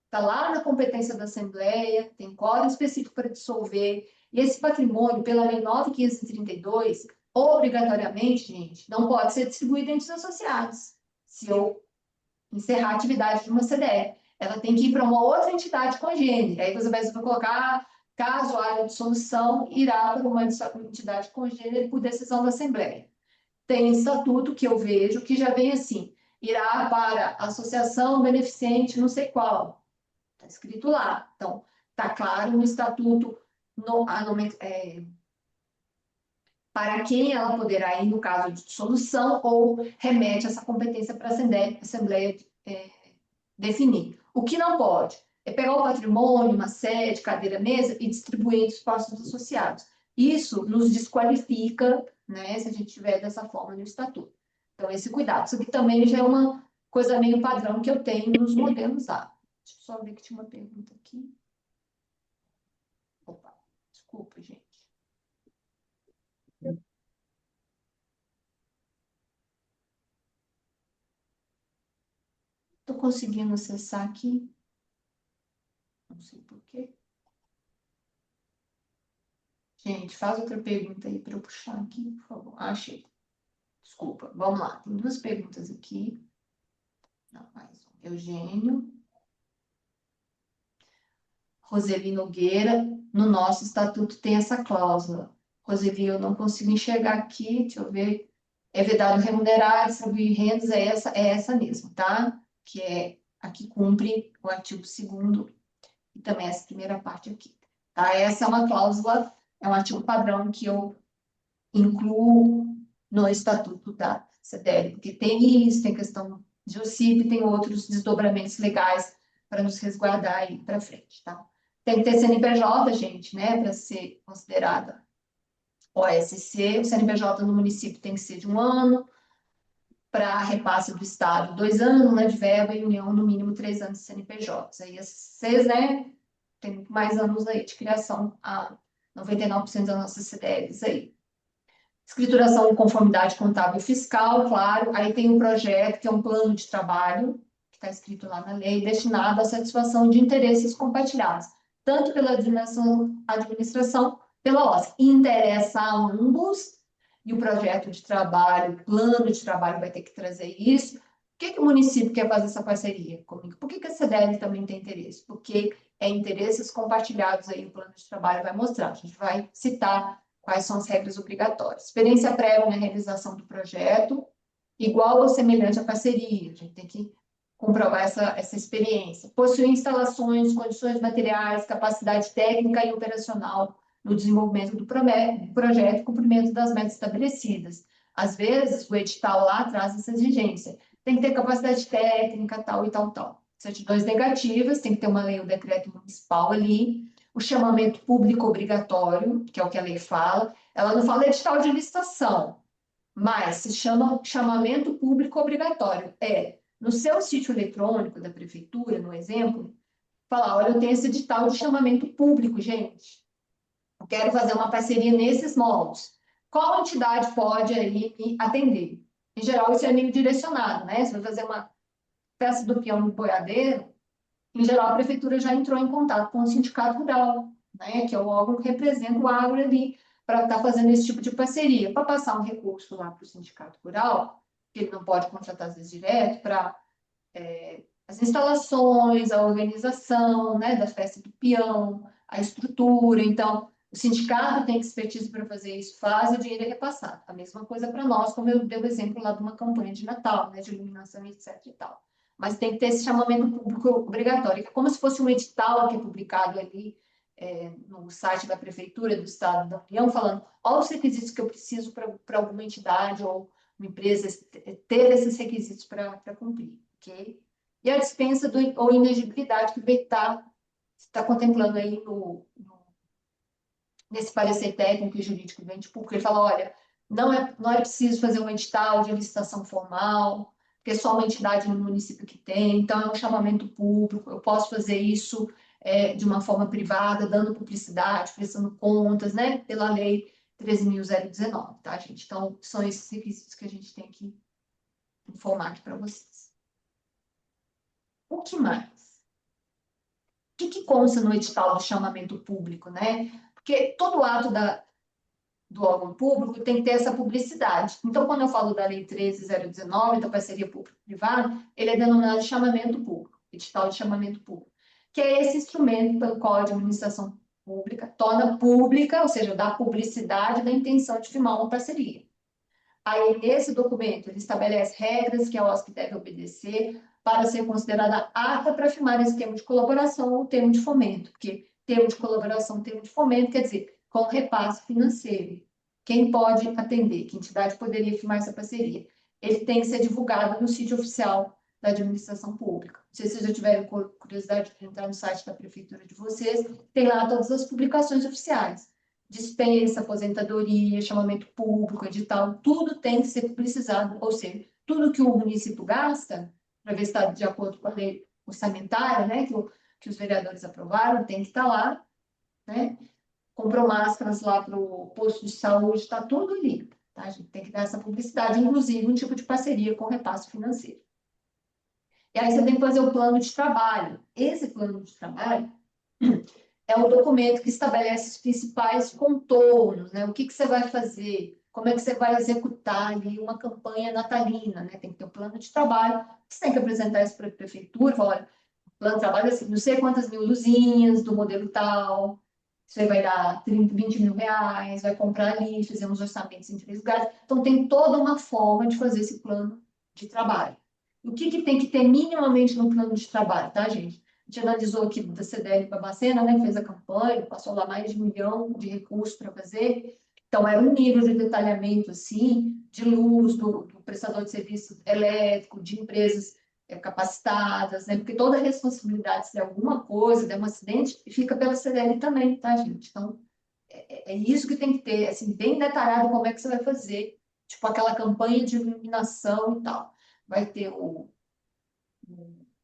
Está lá na competência da Assembleia, tem quórum específico para dissolver, e esse patrimônio, pela Lei 9.532, obrigatoriamente, gente, não pode ser distribuído entre os associados. Se eu encerrar a atividade de uma CDE. Ela tem que ir para uma outra entidade congênere. Aí você vai colocar, caso haja dissolução, irá para uma entidade congênere por decisão da Assembleia. Tem estatuto que eu vejo que já vem assim, irá para associação beneficente não sei qual. Está escrito lá. Então, está claro no estatuto, para quem ela poderá ir no caso de dissolução ou remete essa competência para a Assembleia definir. O que não pode é pegar o patrimônio, uma sede, cadeira, mesa e distribuir entre os próximos associados. Isso nos desqualifica, né, se a gente tiver dessa forma no estatuto. Então, esse cuidado. Isso aqui também já é uma coisa meio padrão que eu tenho nos modelos A. Deixa eu só ver que tinha uma pergunta aqui. Opa, desculpa, gente. Estou conseguindo acessar aqui. Não sei por quê. Gente, faz outra pergunta aí para eu puxar aqui, por favor. Achei. Desculpa. Vamos lá. Tem duas perguntas aqui. Não, mais um. Eugênio. Roseli Nogueira. No nosso estatuto tem essa cláusula. Roseli, eu não consigo enxergar aqui. Deixa eu ver. É vedado remunerar, distribuir rendas. É essa mesmo, tá? Que é a que cumpre o artigo 2º e também essa primeira parte aqui. Tá? Essa é uma cláusula, é um artigo padrão que eu incluo no estatuto da CDL, porque tem isso, tem questão de OCIP, tem outros desdobramentos legais para nos resguardar aí para frente, tá? Tem que ter CNPJ, gente, né, para ser considerada OSC. O CNPJ no município tem que ser de 1 ano, para repasse do Estado, 2 anos, né, de verba e União, no mínimo 3 anos de CNPJ. Aí vocês, né, tem mais anos aí de criação, a 99% das nossas CDLs aí. Escrituração em conformidade contábil e fiscal, claro. Aí tem um projeto, que é um plano de trabalho, que está escrito lá na lei, destinado à satisfação de interesses compartilhados, tanto pela administração, pela OSC. Interessa a ambos, e o projeto de trabalho, o plano de trabalho vai ter que trazer isso. Por que o município quer fazer essa parceria comigo? Por que a CDL também tem interesse? Porque é interesses compartilhados aí, o plano de trabalho vai mostrar. A gente vai citar quais são as regras obrigatórias. Experiência prévia na realização do projeto, igual ou semelhante à parceria. A gente tem que comprovar essa experiência. Possuir instalações, condições materiais, capacidade técnica e operacional no desenvolvimento do projeto e cumprimento das metas estabelecidas. Às vezes, o edital lá traz essa exigência. Tem que ter capacidade técnica, tal e tal, tal. Certidões negativas, tem que ter uma lei ou decreto municipal ali. O chamamento público obrigatório, que é o que a lei fala. Ela não fala edital de licitação, mas se chama chamamento público obrigatório. No seu sítio eletrônico da prefeitura, no exemplo, falar, olha, eu tenho esse edital de chamamento público, gente. Eu quero fazer uma parceria nesses moldes. Qual entidade pode aí me atender? Em geral, isso é meio direcionado, né? Se vai fazer uma festa do peão no boiadeiro, em geral, a prefeitura já entrou em contato com o sindicato rural, né, que é o órgão que representa o agro ali, para estar fazendo esse tipo de parceria, para passar um recurso lá para o sindicato rural, que ele não pode contratar às vezes direto, para as instalações, a organização, né, da festa do peão, a estrutura. Então, o sindicato tem expertise para fazer isso, faz, e o dinheiro é repassado. A mesma coisa para nós, como eu dei o exemplo lá de uma campanha de Natal, né, de iluminação, etc. e tal. Mas tem que ter esse chamamento público obrigatório, que é como se fosse um edital que é publicado ali no site da Prefeitura, do Estado, da União, falando, olha os requisitos que eu preciso para alguma entidade ou uma empresa ter esses requisitos para cumprir, ok? E a dispensa ou inegibilidade que está contemplando aí nesse parecer técnico e jurídico do ente público. Ele fala, olha, não é preciso fazer um edital de licitação formal, porque é só uma entidade no município que tem, então é um chamamento público, eu posso fazer isso de uma forma privada, dando publicidade, prestando contas, né, pela lei 13.019, tá, gente? Então, são esses requisitos que a gente tem que informar aqui para vocês. O que mais? Que consta no edital do chamamento público, né? Porque todo ato do órgão público tem que ter essa publicidade. Então, quando eu falo da Lei 13.019, da parceria público-privada, ele é denominado de chamamento público, edital de chamamento público, que é esse instrumento pelo qual a administração pública torna pública, ou seja, dá publicidade da intenção de firmar uma parceria. Aí, nesse documento, ele estabelece regras que a OSC deve obedecer para ser considerada apta para firmar esse termo de colaboração ou termo de fomento, porque termo de colaboração, termo de fomento, quer dizer, com repasse financeiro. Quem pode atender? Que entidade poderia firmar essa parceria? Ele tem que ser divulgado no sítio oficial da administração pública. Se vocês já tiverem curiosidade de entrar no site da prefeitura de vocês, tem lá todas as publicações oficiais. Dispensa, aposentadoria, chamamento público, edital, tudo tem que ser publicizado, ou seja, tudo que o município gasta, para ver se está de acordo com a lei orçamentária, né, que os vereadores aprovaram, tem que estar lá, né? Comprou máscaras lá para o posto de saúde, está tudo ali, tá? A gente tem que dar essa publicidade, inclusive um tipo de parceria com repasse financeiro. E aí você tem que fazer o plano de trabalho. Esse plano de trabalho é o documento que estabelece os principais contornos, né? O que você vai fazer, como é que você vai executar ali uma campanha natalina, né? Tem que ter um plano de trabalho, você tem que apresentar isso para a prefeitura, falar, olha, o plano de trabalho é assim, não sei quantas mil luzinhas do modelo tal, isso aí vai dar 30, 20 mil reais, vai comprar ali, fizemos orçamentos em 3 lugares. Então, tem toda uma forma de fazer esse plano de trabalho. O que tem que ter minimamente no plano de trabalho, tá, gente? A gente analisou aqui da CDL Barbacena, né, fez a campanha, passou lá mais de 1 milhão de recursos para fazer. Então, era um nível de detalhamento, assim, de luz, do prestador de serviço elétrico, de empresas capacitadas, né? Porque toda a responsabilidade, se der alguma coisa, der um acidente, fica pela CDL também, tá, gente? Então, é isso que tem que ter, assim, bem detalhado como é que você vai fazer, tipo aquela campanha de iluminação e tal. Vai ter o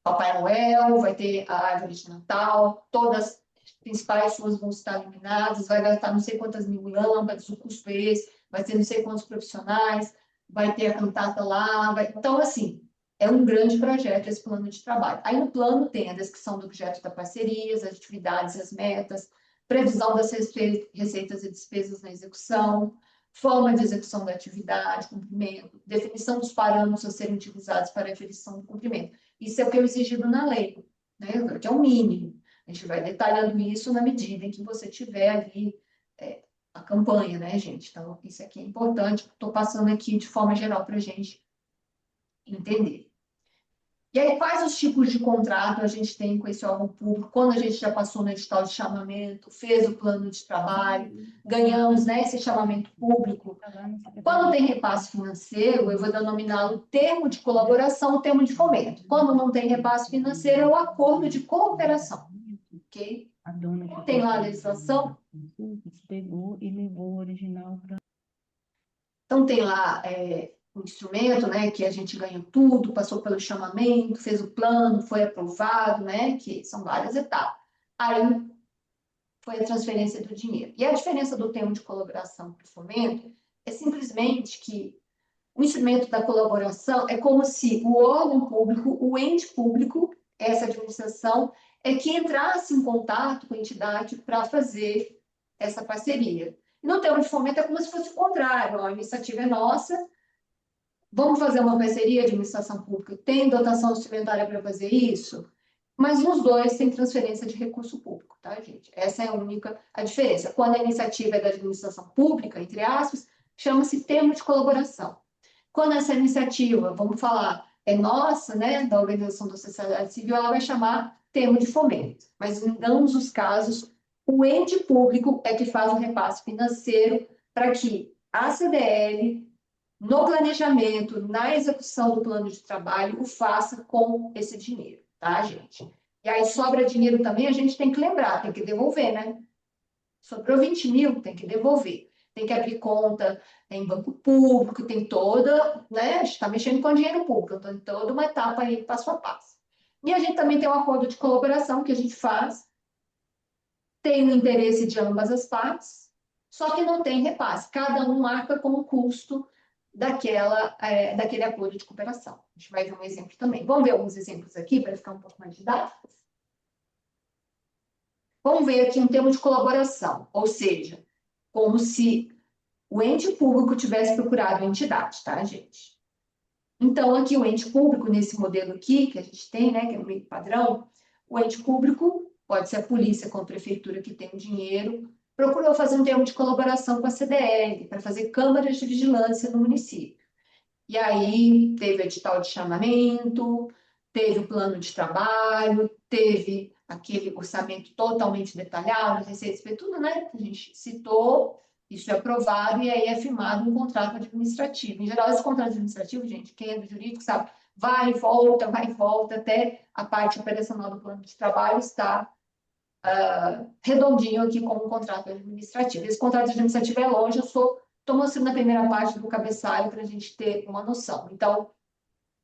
Papai Noel, vai ter a árvore de Natal, todas as principais ruas vão estar iluminadas, vai gastar não sei quantas mil lâmpadas, o custo é esse, vai ter não sei quantos profissionais, vai ter a cantata lá, então, assim, é um grande projeto esse plano de trabalho. Aí no plano tem a descrição do objeto da parceria, as atividades, as metas, previsão das receitas e despesas na execução, forma de execução da atividade, cumprimento, definição dos parâmetros a serem utilizados para a aferição do cumprimento. Isso é o que é exigido na lei, né? Que é o mínimo. A gente vai detalhando isso na medida em que você tiver ali a campanha, né, gente? Então, isso aqui é importante. Estou passando aqui de forma geral para a gente entender. E aí, quais os tipos de contrato a gente tem com esse órgão público? Quando a gente já passou no edital de chamamento, fez o plano de trabalho, ganhamos, né, esse chamamento público. Quando tem repasse financeiro, eu vou denominá-lo termo de colaboração, termo de fomento. Quando não tem repasse financeiro, é o acordo de cooperação. Ok? Tem lá a legislação. Pegou e levou o original para. Então, tem lá o instrumento, né, que a gente ganhou tudo, passou pelo chamamento, fez o plano, foi aprovado, né, que são várias etapas. Aí foi a transferência do dinheiro. E a diferença do termo de colaboração para o fomento é simplesmente que o instrumento da colaboração é como se o órgão público, o ente público, essa administração, é que entrasse em contato com a entidade para fazer essa parceria. E no termo de fomento é como se fosse o contrário, a iniciativa é nossa, vamos fazer uma parceria, a administração pública tem dotação orçamentária para fazer isso, mas nos dois tem transferência de recurso público, tá, gente? Essa é a única diferença. Quando a iniciativa é da administração pública, entre aspas, chama-se termo de colaboração. Quando essa iniciativa, vamos falar, é nossa, né, da organização da sociedade civil, ela vai chamar termo de fomento. Mas em ambos os casos, o ente público é que faz o repasse financeiro para que a CDL, no planejamento, na execução do plano de trabalho, o faça com esse dinheiro, tá, gente? E aí sobra dinheiro também, a gente tem que lembrar, tem que devolver, né? Sobrou 20 mil, tem que devolver. Tem que abrir conta em banco público, tem toda, né? A gente está mexendo com dinheiro público, então tem toda uma etapa aí, passo a passo. E a gente também tem um acordo de colaboração que a gente faz, tem o interesse de ambas as partes, só que não tem repasse. Cada um marca com o custo daquele acordo de cooperação. A gente vai ver um exemplo também. Vamos ver alguns exemplos aqui para ficar um pouco mais didático? Vamos ver aqui um termo de colaboração, ou seja, como se o ente público tivesse procurado a entidade, tá, gente? Então, aqui o ente público, nesse modelo aqui, que a gente tem, né, que é o meio padrão, o ente público, pode ser a polícia com a prefeitura que tem o dinheiro, procurou fazer um termo de colaboração com a CDL, para fazer câmaras de vigilância no município. E aí, teve edital de chamamento, teve o plano de trabalho, teve aquele orçamento totalmente detalhado, receitas, tudo, né, que a gente citou, isso é aprovado e aí é firmado um contrato administrativo. Em geral, esse contrato administrativo, gente, quem é do jurídico sabe, vai e volta, até a parte operacional do plano de trabalho está redondinho aqui como um contrato administrativo. Esse contrato administrativo é longe, eu estou mostrando a primeira parte do cabeçalho para a gente ter uma noção. Então,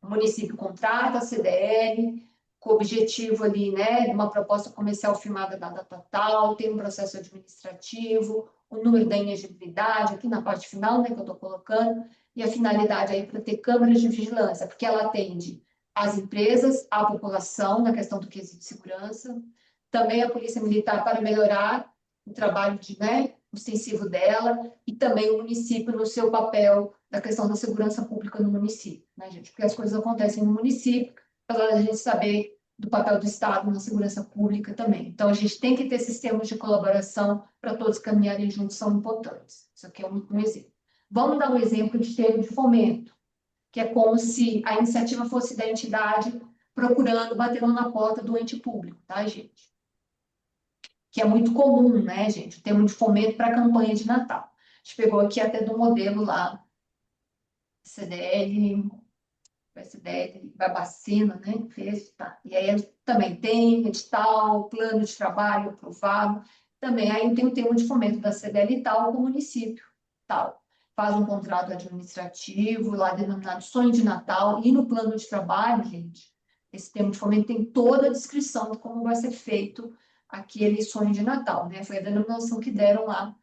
o município contrata a CDL, com o objetivo ali, né, de uma proposta comercial firmada na data tal, tem um processo administrativo, o número da inegibilidade, aqui na parte final, né, que eu estou colocando, e a finalidade aí para ter câmaras de vigilância, porque ela atende as empresas, a população, na questão do quesito de segurança, também a Polícia Militar para melhorar o trabalho de, né, ostensivo dela, e também o município no seu papel da questão da segurança pública no município, né, gente? Porque as coisas acontecem no município, apesar da gente saber do papel do Estado na segurança pública também. Então, a gente tem que ter sistemas de colaboração para todos caminharem juntos, são importantes. Isso aqui é um exemplo. Vamos dar um exemplo de termo de fomento, que é como se a iniciativa fosse da entidade procurando, batendo na porta do ente público, tá, gente? Que é muito comum, né, gente? O termo de fomento para a campanha de Natal. A gente pegou aqui até do modelo lá, CDL, PSDL, Babacena, né? Fez, tá. E aí também tem edital, plano de trabalho aprovado. Também aí tem o termo de fomento da CDL tal com o município tal. Faz um contrato administrativo, lá denominado sonho de Natal, e no plano de trabalho, gente, esse termo de fomento tem toda a descrição de como vai ser feito aquele sonho de Natal, né? Foi a denominação que deram lá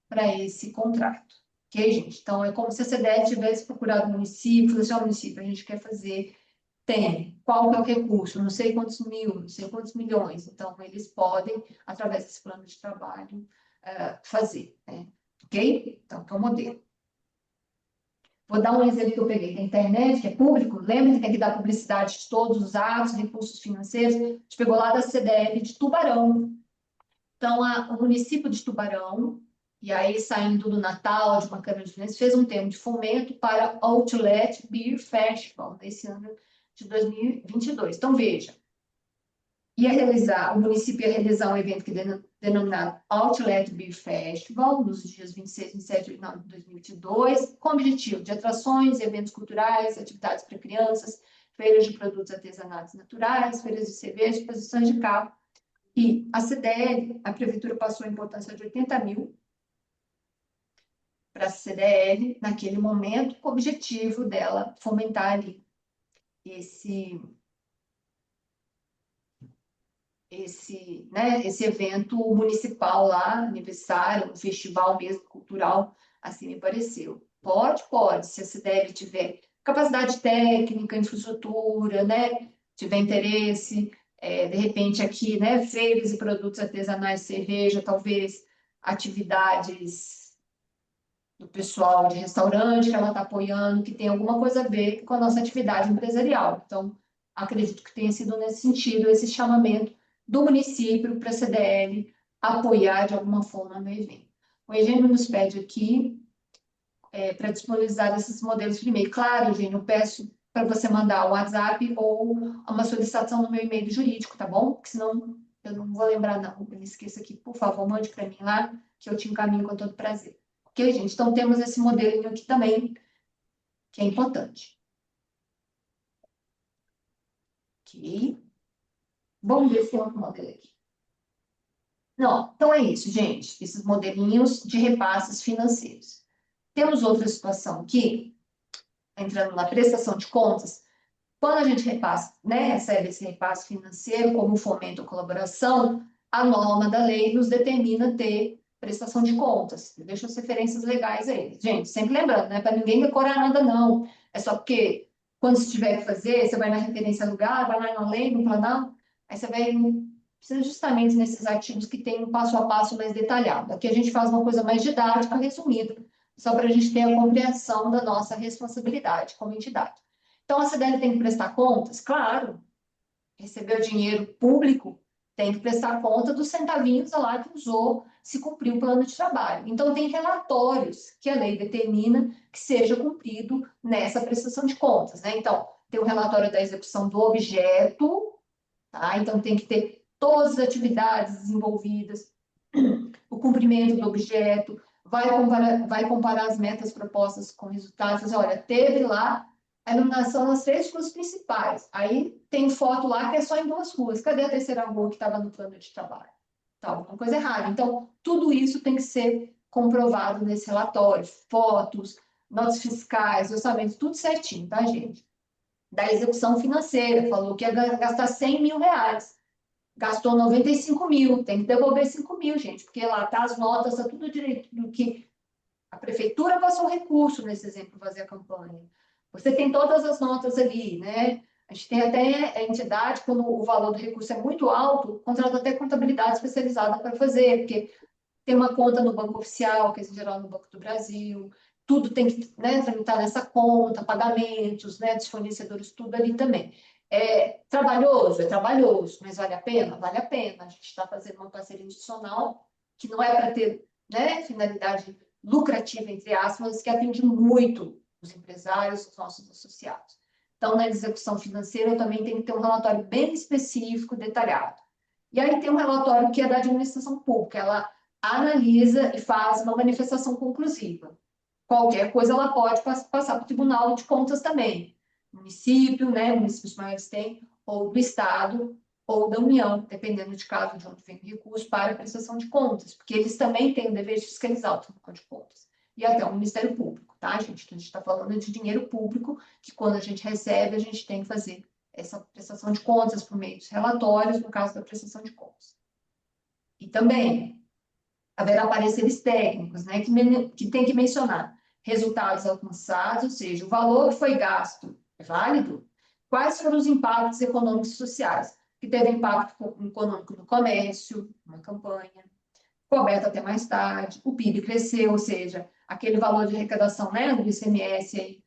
para esse contrato. Ok, gente? Então, é como se a CDL tivesse procurado o município, falou assim, ó, município, a gente quer fazer, tem, qual que é o recurso? Não sei quantos mil, não sei quantos milhões. Então, eles podem, através desse plano de trabalho, fazer, né? Ok? Então, que é o modelo. Vou dar um exemplo que eu peguei da internet, que é público. Lembra que tem que dar publicidade de todos os atos, recursos financeiros? A gente pegou lá da CDL de Tubarão. Então, o município de Tubarão, e aí saindo do Natal, de uma Câmara de Finanças, fez um termo de fomento para Outlet Beer Festival, nesse ano de 2022. Então, veja, o município ia realizar um evento que é denominado Outlet Beer Festival, nos dias 26 e 27 de nove de 2022, com o objetivo de atrações, eventos culturais, atividades para crianças, feiras de produtos artesanais naturais, feiras de cerveja, exposições de carro. E a CDL, a prefeitura passou a importância de 80 mil para a CDL naquele momento, com o objetivo dela fomentar ali esse esse evento municipal lá, aniversário, um festival mesmo cultural, assim me pareceu. Pode, se a CDL tiver capacidade técnica, infraestrutura, né, tiver interesse, de repente aqui, né, feiras e produtos artesanais, cerveja, talvez atividades do pessoal de restaurante que ela está apoiando, que tem alguma coisa a ver com a nossa atividade empresarial. Então, acredito que tenha sido nesse sentido esse chamamento do município para a CDL apoiar de alguma forma no evento. O Eugênio nos pede aqui para disponibilizar esses modelos por e-mail. Claro, Eugênio, eu peço para você mandar um WhatsApp ou uma solicitação no meu e-mail jurídico, tá bom? Porque senão eu não vou lembrar, não. Eu me esqueço aqui. Por favor, mande para mim lá, que eu te encaminho com todo prazer. Ok, gente? Então, temos esse modelinho aqui também, que é importante. Ok. Vamos ver se tem outro modelo aqui. Não, então é isso, gente. Esses modelinhos de repasses financeiros. Temos outra situação aqui, entrando na prestação de contas. Quando a gente repassa, né, recebe esse repasse financeiro como fomento ou colaboração, a norma da lei nos determina ter prestação de contas. Eu deixo as referências legais aí. Gente, sempre lembrando, não é para ninguém decorar nada, não. É só porque, quando você tiver que fazer, você vai na referência lugar, vai lá na lei, no planal, aí você vai precisa justamente nesses artigos que tem um passo a passo mais detalhado. Aqui a gente faz uma coisa mais didática, resumida, só para a gente ter a compreensão da nossa responsabilidade como entidade. Então, a CDL tem que prestar contas? Claro. Recebeu dinheiro público, tem que prestar conta dos centavinhos lá que usou, se cumpriu o plano de trabalho. Então, tem relatórios que a lei determina que seja cumprido nessa prestação de contas, né? Então, tem o relatório da execução do objeto, tá? Então, tem que ter todas as atividades desenvolvidas, o cumprimento do objeto, vai comparar as metas propostas com resultados. Olha, teve lá a iluminação nas 3 ruas principais. Aí tem foto lá que é só em 2 ruas. Cadê a terceira rua que estava no plano de trabalho? Tá alguma coisa errada. Então, tudo isso tem que ser comprovado nesse relatório. Fotos, notas fiscais, orçamentos, tudo certinho, tá, gente? Da execução financeira, falou que ia gastar 100 mil reais. Gastou 95 mil, tem que devolver 5 mil, gente, porque lá tá as notas, tá tudo direito do que a prefeitura passou recurso nesse exemplo fazer a campanha. Você tem todas as notas ali, né? A gente tem até a entidade, quando o valor do recurso é muito alto, contrata até contabilidade especializada para fazer, porque tem uma conta no Banco Oficial, que é em geral no Banco do Brasil, tudo tem que, né, tramitar nessa conta, pagamentos, né, dos fornecedores, tudo ali também. É trabalhoso, mas vale a pena? Vale a pena. A gente está fazendo uma parceria institucional que não é para ter, né, finalidade lucrativa, entre aspas, mas que atende muito os empresários, os nossos associados. Então, na execução financeira, eu também tenho que ter um relatório bem específico, detalhado. E aí tem um relatório que é da administração pública, ela analisa e faz uma manifestação conclusiva. Qualquer coisa ela pode passar para o Tribunal de Contas também. Município, né, municípios maiores têm, ou do Estado, ou da União, dependendo de caso de onde vem o recurso, para a prestação de contas, porque eles também têm o dever de fiscalizar o Tribunal de Contas. E até o Ministério Público, tá, gente? Então, a gente está falando de dinheiro público, que quando a gente recebe, a gente tem que fazer essa prestação de contas por meio dos relatórios, no caso da prestação de contas. E também haverá pareceres técnicos, né, que tem que mencionar resultados alcançados, ou seja, o valor que foi gasto é válido, quais foram os impactos econômicos e sociais, que teve impacto econômico no comércio, uma campanha, coberto até mais tarde, o PIB cresceu, ou seja, aquele valor de arrecadação, né, do ICMS aí,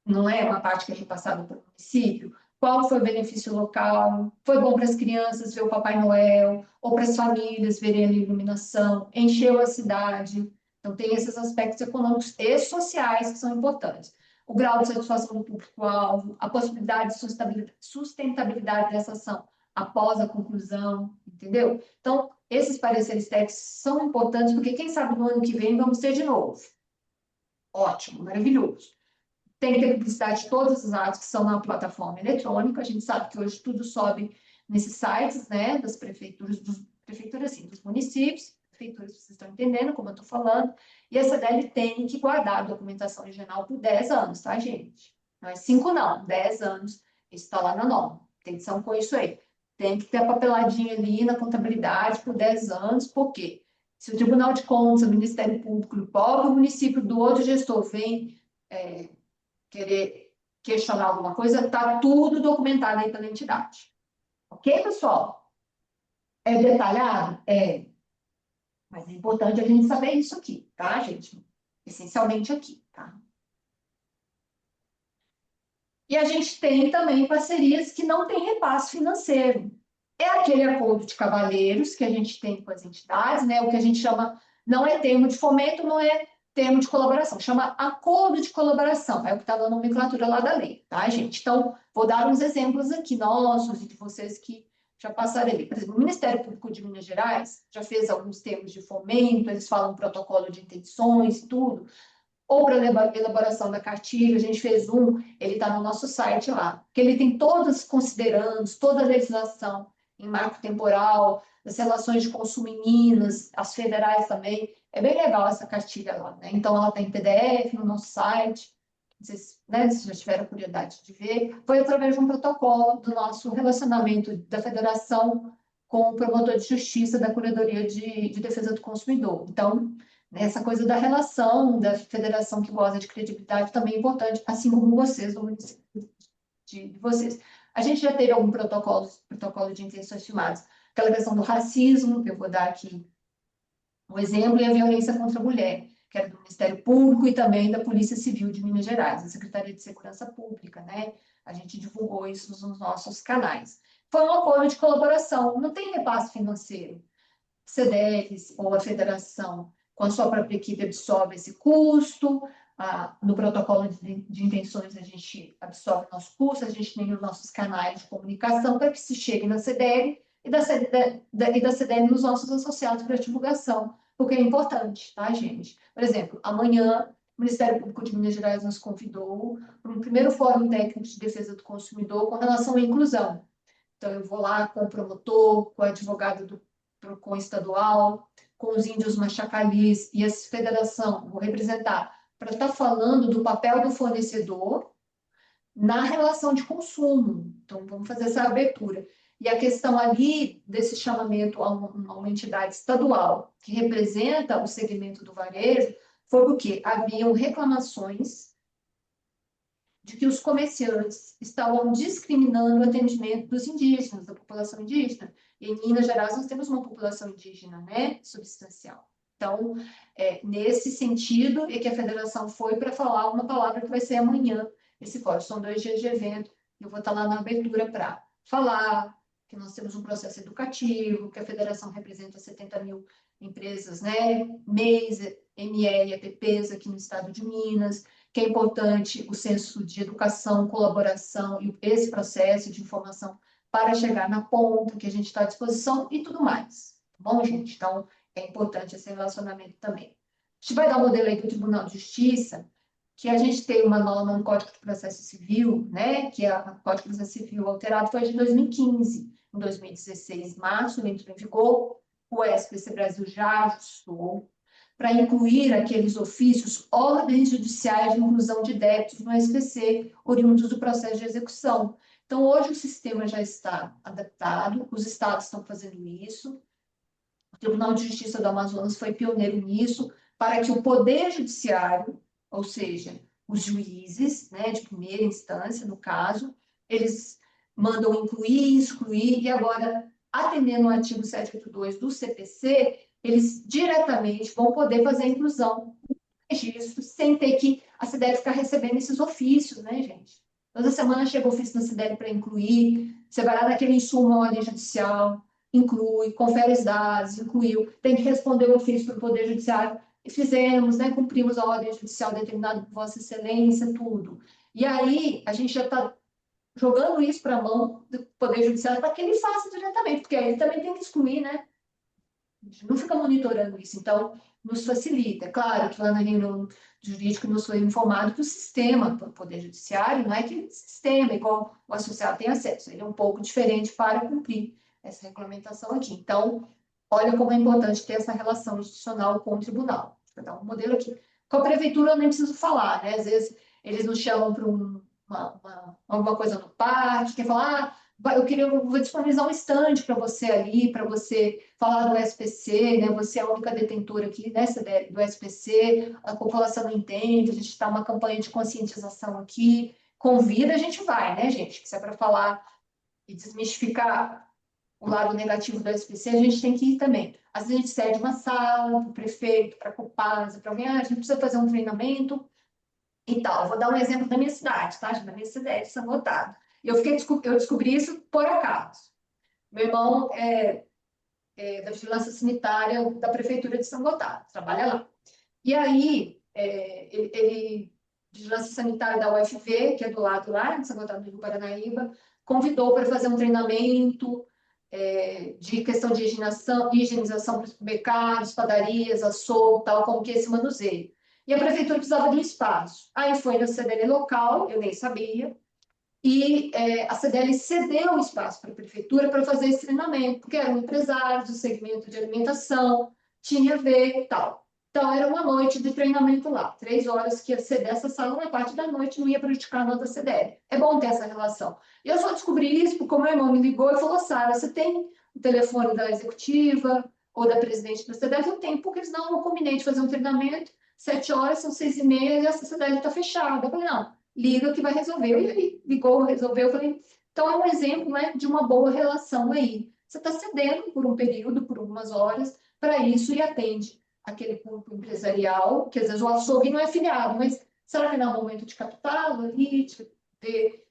não é uma parte que é repassada para o município, qual foi o benefício local, foi bom para as crianças ver o Papai Noel, ou para as famílias verem a iluminação, encheu a cidade. Então, tem esses aspectos econômicos e sociais que são importantes. O grau de satisfação do público-alvo, a possibilidade de sustentabilidade dessa ação após a conclusão, entendeu? Então, esses pareceres técnicos são importantes, porque quem sabe no ano que vem vamos ter de novo. Ótimo, maravilhoso. Tem que ter publicidade de todas as áreas que são na plataforma eletrônica. A gente sabe que hoje tudo sobe nesses sites, né, das prefeituras, prefeituras, sim, dos municípios, prefeituras, vocês estão entendendo como eu estou falando, e a CDL tem que guardar a documentação original por 10 anos, tá, gente? Não é 5 não, 10 anos, isso está lá na norma. Atenção com isso aí. Tem que ter a papeladinha ali na contabilidade por 10 anos, por quê? Se o Tribunal de Contas, o Ministério Público, o próprio município do outro gestor vem querer questionar alguma coisa, está tudo documentado aí pela entidade. Ok, pessoal? É detalhado? É. Mas é importante a gente saber isso aqui, tá, gente? Essencialmente aqui, tá? E a gente tem também parcerias que não têm repasse financeiro. É aquele acordo de cavalheiros que a gente tem com as entidades, né? O que a gente chama, não é termo de fomento, não é termo de colaboração, chama acordo de colaboração, é o que está na nomenclatura lá da lei, tá, gente? Então, vou dar uns exemplos aqui nossos e de vocês que já passaram ali. Por exemplo, o Ministério Público de Minas Gerais já fez alguns termos de fomento, eles falam protocolo de intenções, tudo, ou para elaboração da cartilha, a gente fez um, ele está no nosso site lá, que ele tem todos considerandos, toda a legislação em marco temporal, as relações de consumo em Minas, as federais também. É bem legal essa cartilha lá, né? Então, ela está em PDF no nosso site, vocês, né, se já tiveram curiosidade de ver, foi através de um protocolo do nosso relacionamento da federação com o promotor de justiça da Curadoria de Defesa do Consumidor. Então, essa coisa da relação da federação que goza de credibilidade também é importante, assim como vocês, do município de vocês. A gente já teve algum protocolo de intenções firmadas. Aquela questão do racismo, que eu vou dar aqui um exemplo, e a violência contra a mulher, que era do Ministério Público e também da Polícia Civil de Minas Gerais, a Secretaria de Segurança Pública, né? A gente divulgou isso nos nossos canais. Foi um acordo de colaboração, não tem repasse financeiro. CDFs ou a federação, com a sua própria equipe, absorve esse custo. No protocolo de intenções, a gente absorve o nosso custo, a gente tem os nossos canais de comunicação para que se chegue na CDL e da CDL nos nossos associados para divulgação, porque é importante, tá, gente? Por exemplo, amanhã o Ministério Público de Minas Gerais nos convidou para um primeiro Fórum Técnico de Defesa do Consumidor com relação à inclusão. Então, eu vou lá com o promotor, com o advogado do PROCON estadual, com os índios machacalis e a federação, vou representar, para estar falando do papel do fornecedor na relação de consumo. Então, vamos fazer essa abertura. E a questão ali desse chamamento a uma entidade estadual que representa o segmento do varejo foi porque haviam reclamações de que os comerciantes estavam discriminando o atendimento dos indígenas, da população indígena. E em Minas Gerais nós temos uma população indígena, né, substancial. Então, nesse sentido, é que a federação foi para falar uma palavra que vai ser amanhã, esse fórum. São 2 dias de evento, eu vou estar lá na abertura para falar que nós temos um processo educativo, que a federação representa 70 mil empresas, né, MEIs, ME e EPPs aqui no estado de Minas, que é importante o senso de educação, colaboração e esse processo de informação para chegar na ponta, que a gente está à disposição e tudo mais. Tá bom, gente? Então, é importante esse relacionamento também. A gente vai dar um modelo aí do Tribunal de Justiça, que a gente tem uma norma no Código de Processo Civil, né, que o Código de Processo Civil alterado foi de 2015. Em 2016, março, entrou em vigor, o SPC Brasil já ajustou para incluir aqueles ofícios, ordens judiciais de inclusão de débitos no SPC, oriundos do processo de execução. Então, hoje o sistema já está adaptado, os estados estão fazendo isso, o Tribunal de Justiça do Amazonas foi pioneiro nisso, para que o Poder Judiciário ou seja, os juízes, né, de primeira instância, no caso, eles mandam incluir, excluir, e agora, atendendo ao artigo 782 do CPC, eles diretamente vão poder fazer a inclusão do registro, sem ter que a CDL ficar recebendo esses ofícios, né, gente? Toda semana chega ofício da CDL para incluir, você vai lá naquele insumo à ordem judicial, inclui, confere os dados, incluiu, tem que responder o ofício para o Poder Judiciário, e fizemos, né, cumprimos a ordem judicial determinada por Vossa Excelência, tudo. E aí, a gente já está jogando isso para a mão do Poder Judiciário para que ele faça diretamente, porque aí ele também tem que excluir, né? A gente não fica monitorando isso, então nos facilita. É claro que lá na reunião jurídica nos foi informado que o sistema do Poder Judiciário não é aquele sistema igual o associado tem acesso, ele é um pouco diferente para cumprir essa regulamentação aqui. Então, olha como é importante ter essa relação institucional com o tribunal. Vou dar um modelo aqui. Com a prefeitura eu nem preciso falar, né? Às vezes eles nos chamam para alguma coisa no parque, quer falar, eu vou disponibilizar um estande para você ali, para você falar do SPC, né? Você é a única detentora aqui, né, do SPC, a população não entende, a gente está uma campanha de conscientização aqui, convida, a gente vai, né, gente? Que se é para falar e desmistificar o lado negativo do SPC, a gente tem que ir também. Às vezes a gente cede uma sala para o prefeito, para a Copasa, para alguém, a gente precisa fazer um treinamento e tal. Vou dar um exemplo da minha cidade, tá? Da minha cidade, São Gotardo. Eu descobri isso por acaso. Meu irmão é da vigilância sanitária da prefeitura de São Gotardo, trabalha lá. E aí, vigilância sanitária da UFV, que é do lado lá, de São Gotardo do Rio Paranaíba, convidou para fazer um treinamento de questão de higienização para os mercados, padarias, açougue, tal, como que é esse manuseio. E a prefeitura precisava de um espaço. Aí foi na CDL local, eu nem sabia, e a CDL cedeu o espaço para a prefeitura para fazer esse treinamento, porque eram empresários do segmento de alimentação, tinha a ver e tal. Então, era uma noite de treinamento lá, 3 horas que ia ceder essa sala, na parte da noite não ia prejudicar nada da CDL. É bom ter essa relação. E eu só descobri isso porque o meu irmão me ligou e falou, Sara, você tem o telefone da executiva ou da presidente da CDL? Eu tenho, porque senão eu combinei de fazer um treinamento, 7 horas, são 6h30 e a CDL está fechada. Eu falei, não, liga que vai resolver. E ele ligou, resolveu. Eu falei, então é um exemplo, né, de uma boa relação aí. Você está cedendo por um período, por algumas horas, para isso e atende aquele público empresarial, que às vezes o açougue não é filiado, mas será que não é o momento de captá-lo ali,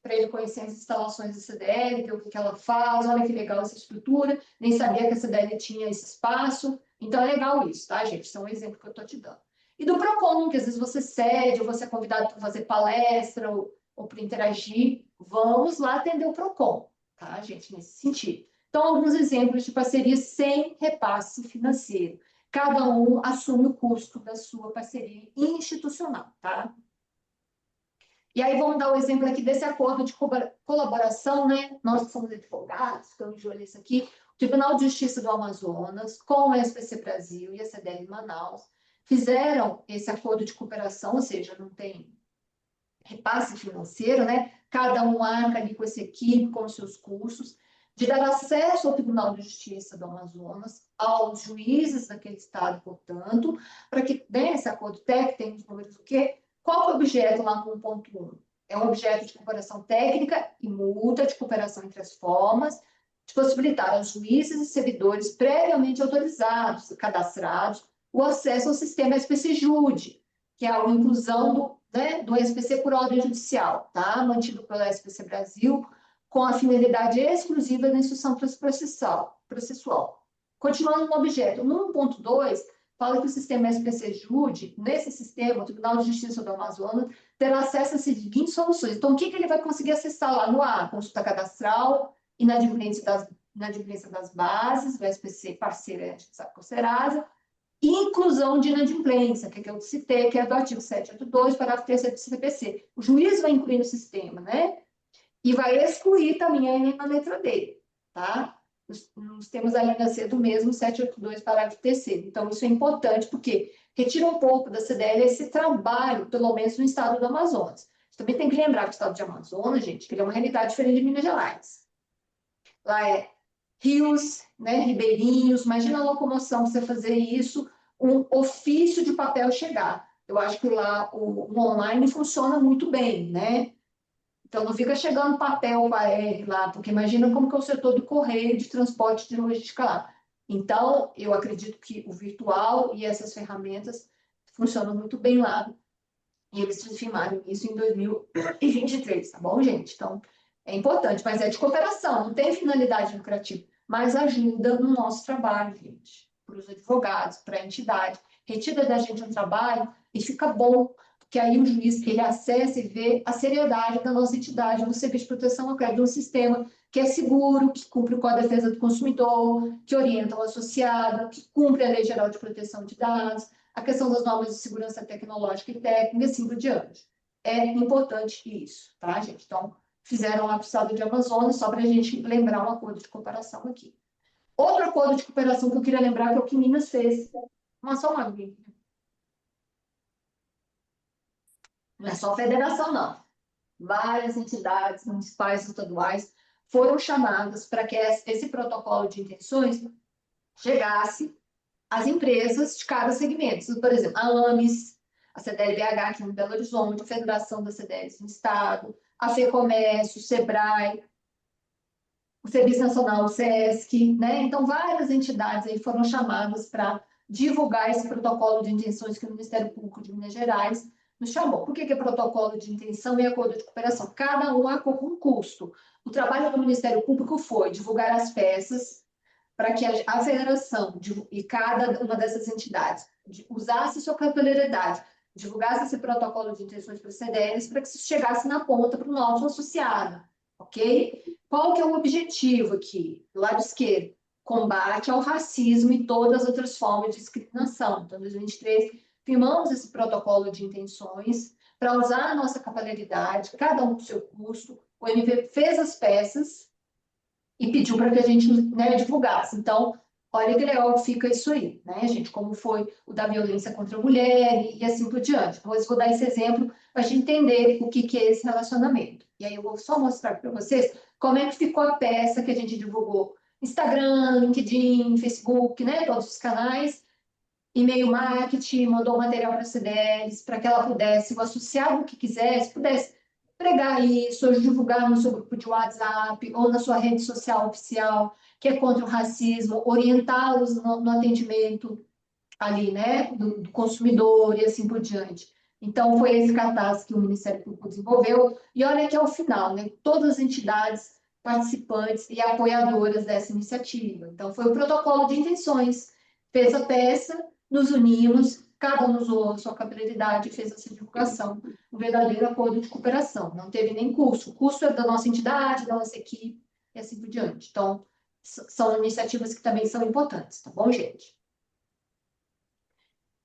para ele conhecer as instalações da CDL, ver o que ela faz, olha que legal essa estrutura, nem sabia que a CDL tinha esse espaço. Então é legal isso, tá, gente? Isso é um exemplo que eu estou te dando. E do PROCON, que às vezes você cede, ou você é convidado para fazer palestra, ou para interagir, vamos lá atender o PROCON, tá, gente, nesse sentido. Então, alguns exemplos de parceria sem repasse financeiro. Cada um assume o custo da sua parceria institucional, tá? E aí, vamos dar o exemplo aqui desse acordo de colaboração, né? Nós que somos advogados, ficamos de olho nisso aqui, o Tribunal de Justiça do Amazonas, com o SPC Brasil e a CDL Manaus, fizeram esse acordo de cooperação, ou seja, não tem repasse financeiro, né? Cada um arca ali com essa equipe, com os seus custos, de dar acesso ao Tribunal de Justiça do Amazonas, aos juízes daquele estado, portanto, para que dê esse acordo técnico, tem os números do quê? Qual é o objeto lá no 1.1? É um objeto de cooperação técnica e multa de cooperação entre as formas, de possibilitar aos juízes e servidores previamente autorizados, cadastrados, o acesso ao sistema SPC-JUDE, que é a inclusão do SPC por ordem judicial, tá? Mantido pela SPC Brasil, com a finalidade exclusiva da instrução processual. Continuando no objeto, no 1.2, fala que o sistema SPC-JUDE, nesse sistema, o Tribunal de Justiça do Amazonas, terá acesso a seguintes soluções. Então, o que ele vai conseguir acessar lá no A? Consulta cadastral, inadimplência das bases, do SPC parceira, a gente sabe que é o Serasa, inclusão de inadimplência, que é que eu citei, que é do artigo 782, parágrafo 3º do CPC. O juiz vai incluir no sistema, né? E vai excluir também a letra D, tá? Nós temos a linha C do mesmo 782, parágrafo 3º. Então, isso é importante, porque retira um pouco da CDL esse trabalho, pelo menos no estado do Amazonas. Também tem que lembrar que o estado de Amazonas, gente, que ele é uma realidade diferente de Minas Gerais. Lá é rios, né, ribeirinhos, imagina a locomoção, você fazer isso, um ofício de papel chegar. eu acho que lá o online funciona muito bem, né? Então, não fica chegando papel com a R lá, porque imagina como que é o setor do correio, de transporte, de logística lá. Então, eu acredito que o virtual e essas ferramentas funcionam muito bem lá. E eles confirmaram isso em 2023, tá bom, gente? Então, é importante, mas é de cooperação, não tem finalidade lucrativa, mas ajuda no nosso trabalho, gente, para os advogados, para a entidade. Retira da gente um trabalho e fica bom, porque aí o juiz ele acessa e vê a seriedade da nossa entidade no serviço de proteção ao crédito, um sistema que é seguro, que cumpre com a defesa do consumidor, que orienta o associado, que cumpre a Lei Geral de Proteção de Dados, a questão das normas de segurança tecnológica e técnica, e assim por diante. É importante isso, tá, gente? Então, fizeram lá para o estado de Amazonas, só para a gente lembrar um acordo de cooperação aqui. Outro acordo de cooperação que eu queria lembrar, que é o que Minas fez. Mas só uma aguinha. Não é só federação, não. Várias entidades municipais e estaduais foram chamadas para que esse protocolo de intenções chegasse às empresas de cada segmento. Por exemplo, a AMES, a CDL-BH aqui em Belo Horizonte, a Federação das CDLs no Estado, a FEComércio, o SEBRAE, o Serviço Nacional, o SESC, né? Então, várias entidades aí foram chamadas para divulgar esse protocolo de intenções que o Ministério Público de Minas Gerais nos chamou. Por que é protocolo de intenção e acordo de cooperação? Cada um com um custo. O trabalho do Ministério Público foi divulgar as peças para que a federação e cada uma dessas entidades usasse sua capilaridade, divulgasse esse protocolo de intenções para os CDLs para que isso chegasse na ponta para o nosso associado, ok? Qual que é o objetivo aqui? Do lado esquerdo, combate ao racismo e todas as outras formas de discriminação. Então, em 2023, firmamos esse protocolo de intenções para usar a nossa capilaridade, cada um com seu custo. O MP fez as peças e pediu para que a gente, né, divulgasse. Então, olha que legal que fica isso aí, né, gente? Como foi o da violência contra a mulher e assim por diante. Vou dar esse exemplo para a gente entender o que é esse relacionamento. E aí eu vou só mostrar para vocês como é que ficou a peça que a gente divulgou. Instagram, LinkedIn, Facebook, né, todos os canais, e-mail marketing, mandou material para a CDLs, para que ela pudesse, o associado que quisesse, pudesse pregar isso, ou divulgar no seu grupo de WhatsApp, ou na sua rede social oficial, que é contra o racismo, orientá-los no atendimento ali, né, do consumidor e assim por diante. Então, foi esse cartaz que o Ministério Público desenvolveu, e olha que ao final, né, todas as entidades participantes e apoiadoras dessa iniciativa. Então, foi o protocolo de intenções, fez a peça, nos unimos, cada um usou a sua capilaridade e fez essa divulgação, um verdadeiro acordo de cooperação. Não teve nem custo. O custo é da nossa entidade, da nossa equipe, e assim por diante. Então, são iniciativas que também são importantes, tá bom, gente?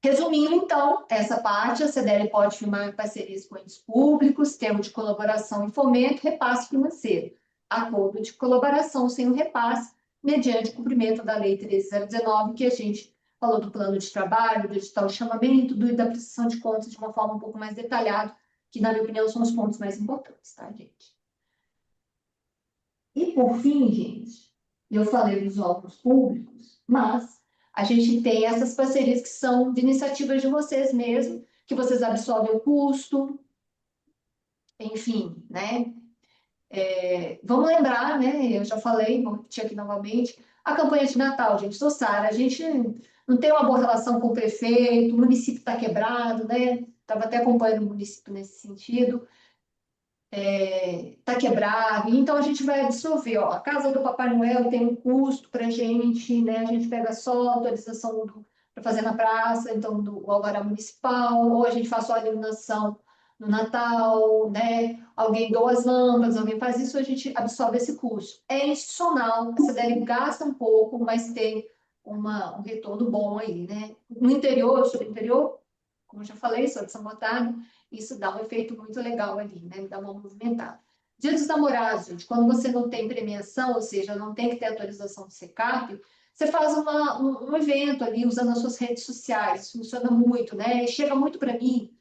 Resumindo, então, essa parte, a CDL pode firmar parcerias com entes públicos, termo de colaboração e fomento, repasse financeiro. Acordo de colaboração sem o repasse, mediante cumprimento da Lei 13.019, que a gente falou do plano de trabalho, do edital de chamamento, da prestação de contas de uma forma um pouco mais detalhada, que, na minha opinião, são os pontos mais importantes, tá, gente? E, por fim, gente, eu falei dos órgãos públicos, mas a gente tem essas parcerias que são de iniciativas de vocês mesmos, que vocês absorvem o custo, enfim, né? Vamos lembrar, né? Eu já falei, vou repetir aqui novamente, a campanha de Natal, gente. Sou Sara, a gente não tem uma boa relação com o prefeito, o município está quebrado, né? Estava até acompanhando o município nesse sentido. Está quebrado, então a gente vai absorver, ó, a casa do Papai Noel tem um custo para a gente, né? A gente pega só a autorização para fazer na praça, então do alvará municipal, ou a gente faz só a iluminação no Natal, né? Alguém doa as lâmpadas, alguém faz isso, a gente absorve esse custo. É institucional, a CDL gasta um pouco, mas tem um retorno bom aí, né? No interior, eu sou do interior, como eu já falei, sou de São Gotardo, isso dá um efeito muito legal ali, né? Dá uma movimentada. Dia dos Namorados, gente, quando você não tem premiação, ou seja, não tem que ter atualização do SECAP, você faz um evento ali usando as suas redes sociais, funciona muito, né? E chega muito para mim,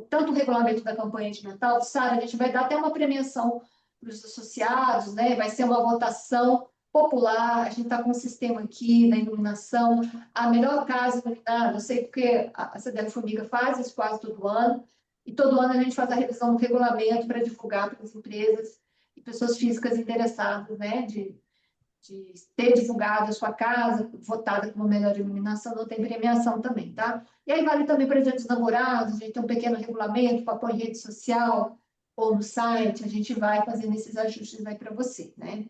tanto o regulamento da campanha de Natal, Sara, a gente vai dar até uma premiação para os associados, né? Vai ser uma votação popular, a gente está com um sistema aqui na iluminação, a melhor casa iluminada, eu sei porque a CDL Formiga faz isso quase todo ano, e todo ano a gente faz a revisão do regulamento para divulgar para as empresas e pessoas físicas interessadas, né, de ter divulgado a sua casa, votada como melhor iluminação, não tem premiação também, tá? E aí vale também para os namorados, a gente tem um pequeno regulamento para pôr em rede social ou no site, a gente vai fazendo esses ajustes aí para você, né?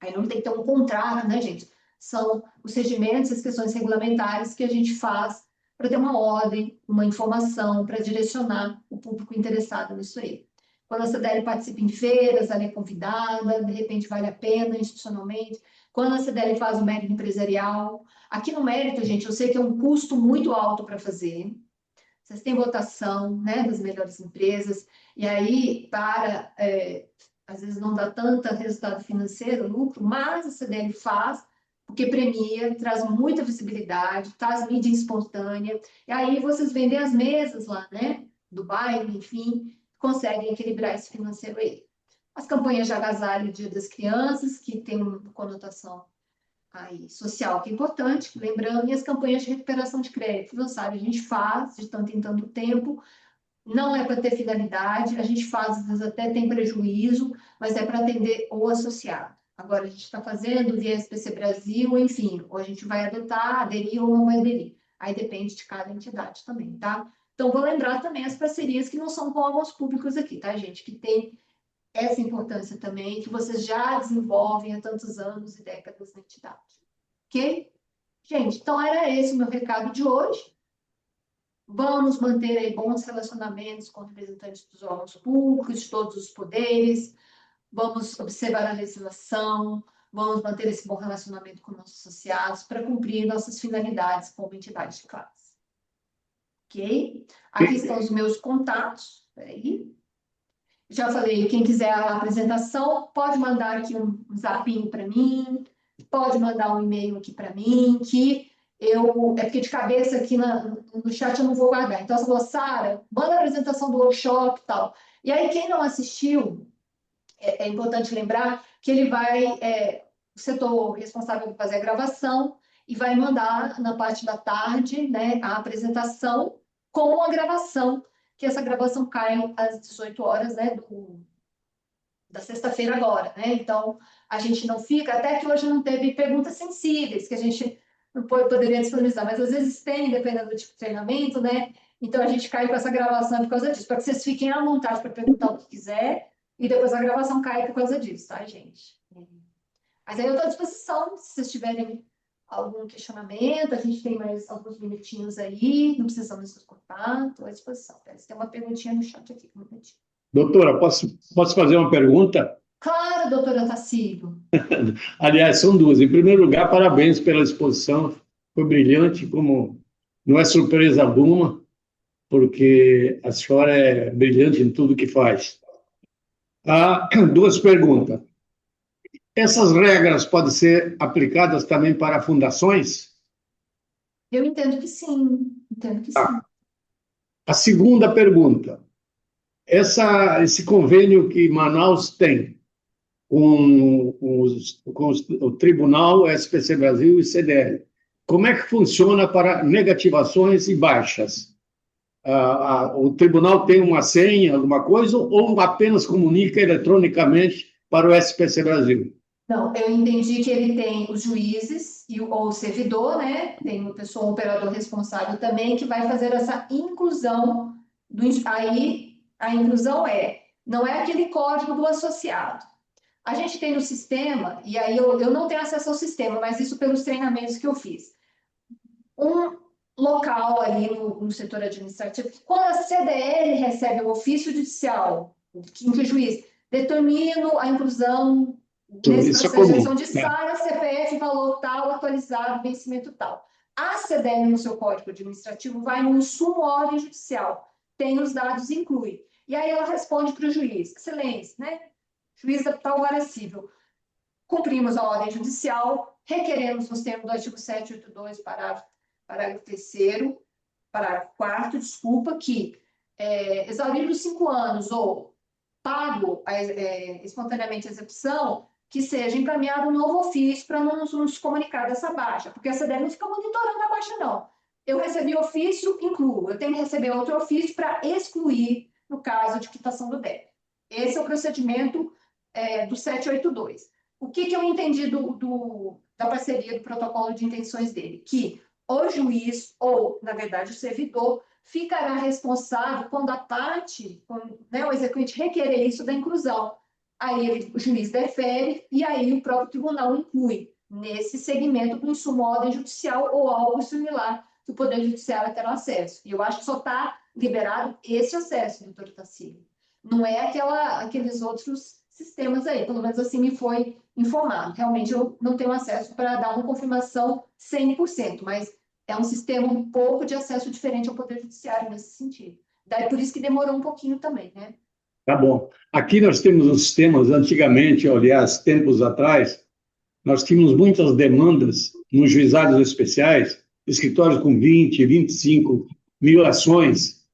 Aí não tem que ter um contrato, né, gente? São os regimentos, as questões regulamentares que a gente faz para ter uma ordem, uma informação, para direcionar o público interessado nisso aí. Quando a CDL participa em feiras, ela é convidada, de repente vale a pena institucionalmente. Quando a CDL faz o mérito empresarial. Aqui no mérito, gente, eu sei que é um custo muito alto para fazer. Vocês têm votação, né, das melhores empresas, e aí, às vezes não dá tanto resultado financeiro, lucro, mas a CDL faz, porque premia, traz muita visibilidade, traz mídia espontânea, e aí vocês vendem as mesas lá, né, do bairro, enfim, conseguem equilibrar esse financeiro aí. As campanhas de agasalho Dia das Crianças, que tem uma conotação aí, social, que é importante, lembrando, e as campanhas de recuperação de crédito, não sabe, a gente faz de tanto em tanto tempo, não é para ter finalidade, a gente faz, às vezes até tem prejuízo, mas é para atender o associado. Agora, a gente está fazendo via SPC Brasil, enfim, ou a gente vai adotar, aderir ou não vai aderir. Aí depende de cada entidade também, tá? Então, vou lembrar também as parcerias que não são com órgãos públicos aqui, tá, gente? Que tem essa importância também, que vocês já desenvolvem há tantos anos e décadas na entidade. Ok? Gente, então era esse o meu recado de hoje. Vamos manter aí bons relacionamentos com representantes dos órgãos públicos, de todos os poderes, vamos observar a legislação, vamos manter esse bom relacionamento com nossos associados para cumprir nossas finalidades como entidade de classe. Ok? Aqui estão os meus contatos. Peraí. Já falei, quem quiser a apresentação, pode mandar aqui um zapinho para mim, pode mandar um e-mail aqui para mim, que é porque de cabeça aqui no chat eu não vou guardar. Então, você falou, Sara, manda a apresentação do workshop e tal. E aí, quem não assistiu, é importante lembrar que ele vai, o setor responsável por fazer a gravação, e vai mandar na parte da tarde, né, a apresentação com a gravação, que essa gravação cai às 18 horas, né, da sexta-feira agora, né? Então, a gente não fica, até que hoje não teve perguntas sensíveis, que a gente não poderia disponibilizar, mas às vezes tem, dependendo do tipo de treinamento, né? Então, a gente cai com essa gravação por causa disso, para que vocês fiquem à vontade para perguntar o que quiser, e depois a gravação cai por causa disso, tá, gente? Mas aí eu estou à disposição, se vocês tiverem algum questionamento, a gente tem mais alguns minutinhos aí, não precisamos nos cortar, estou à disposição. Tem uma perguntinha no chat aqui, um minutinho. Doutora, posso fazer uma pergunta? Claro, doutora Tassilo. Aliás, são duas. Em primeiro lugar, parabéns pela exposição. Foi brilhante, como não é surpresa alguma, porque a senhora é brilhante em tudo que faz. Duas perguntas. Essas regras podem ser aplicadas também para fundações? Eu entendo que sim, entendo que sim. A segunda pergunta. Esse convênio que Manaus tem com o Tribunal, SPC Brasil e CDL. Como é que funciona para negativações e baixas? O tribunal tem uma senha, alguma coisa, ou apenas comunica eletronicamente para o SPC Brasil? Não, eu entendi que ele tem os juízes ou o servidor, né? Tem uma pessoa, um operador responsável também, que vai fazer essa inclusão. Aí, a inclusão não é aquele código do associado. A gente tem no sistema, e aí eu não tenho acesso ao sistema, mas isso pelos treinamentos que eu fiz. Um local ali no setor administrativo, quando a CDL recebe o ofício judicial, em que o juiz determina a inclusão nesse Isso é processo de eleição comum. de SARA, CPF, valor tal, atualizado, vencimento tal. A CDL, no seu código administrativo, vai no insumo ordem judicial, tem os dados, inclui. E aí ela responde para o juiz, excelência, né? Juiz da tal vara civil. Cumprimos a ordem judicial, requeremos nos termos do artigo 782, parágrafo 3º, parágrafo 4º, desculpa, que exauridos 5 anos ou pago espontaneamente a execução, que seja encaminhado um novo ofício para nos comunicar dessa baixa, porque a CDL não fica monitorando a baixa, não. Eu recebi ofício, incluo. Eu tenho que receber outro ofício para excluir, no caso de quitação do débito. Esse é o procedimento do 782. O que eu entendi da parceria, do protocolo de intenções dele? Que o juiz, ou, na verdade, o servidor, ficará responsável quando a parte, né, o exequente requerer isso da inclusão. Aí o juiz defere e aí o próprio tribunal inclui nesse segmento do insumo ordem judicial ou algo similar que o Poder Judiciário terá acesso. E eu acho que só está liberado esse acesso, doutor Tassilo. Não é aqueles outros sistemas aí, pelo menos assim me foi informado. Realmente eu não tenho acesso para dar uma confirmação 100%, mas é um sistema um pouco de acesso diferente ao Poder Judiciário nesse sentido. Daí por isso que demorou um pouquinho também, né? Tá bom. Aqui nós temos os sistemas, antigamente, aliás, tempos atrás, nós tínhamos muitas demandas nos juizados especiais, escritórios com 20, 25 mil ações,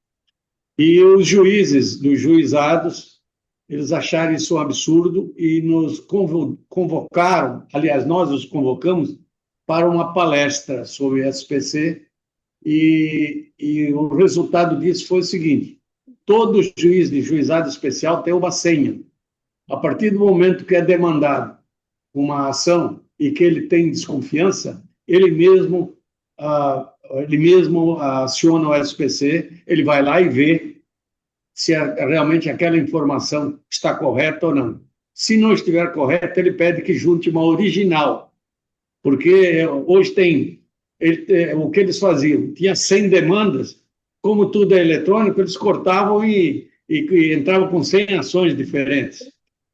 e os juízes dos juizados, eles acharam isso um absurdo e nos convocaram, aliás, nós os convocamos para uma palestra sobre SPC, e o resultado disso foi o seguinte: todo juiz de juizado especial tem uma senha. A partir do momento que é demandado uma ação e que ele tem desconfiança, ele mesmo aciona o SPC, ele vai lá e vê se realmente aquela informação está correta ou não. Se não estiver correta, ele pede que junte uma original, porque hoje o que eles faziam? Tinha 100 demandas, como tudo é eletrônico, eles cortavam e entravam com 100 ações diferentes.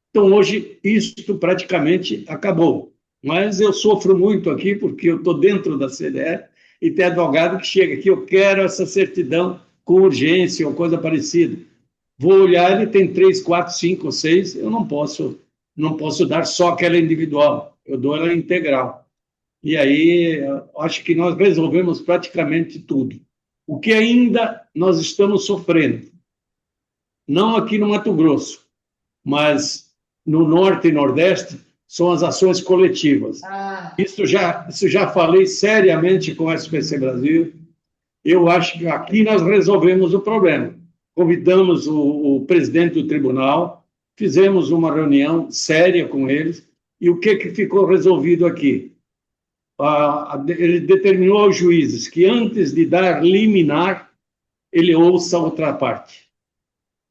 Então, hoje, isso praticamente acabou. Mas eu sofro muito aqui, porque eu estou dentro da CDE e tem advogado que chega aqui, eu quero essa certidão com urgência ou coisa parecida. Vou olhar e tem 3, 4, 5 ou 6, eu não posso dar só aquela individual, eu dou ela integral. E aí, acho que nós resolvemos praticamente tudo. O que ainda nós estamos sofrendo, não aqui no Mato Grosso, mas no Norte e Nordeste, são as ações coletivas. Isso já falei seriamente com o SPC Brasil. Eu acho que aqui nós resolvemos o problema. Convidamos o presidente do tribunal, fizemos uma reunião séria com eles, e o que ficou resolvido aqui? Ele determinou aos juízes que, antes de dar liminar, ele ouça a outra parte.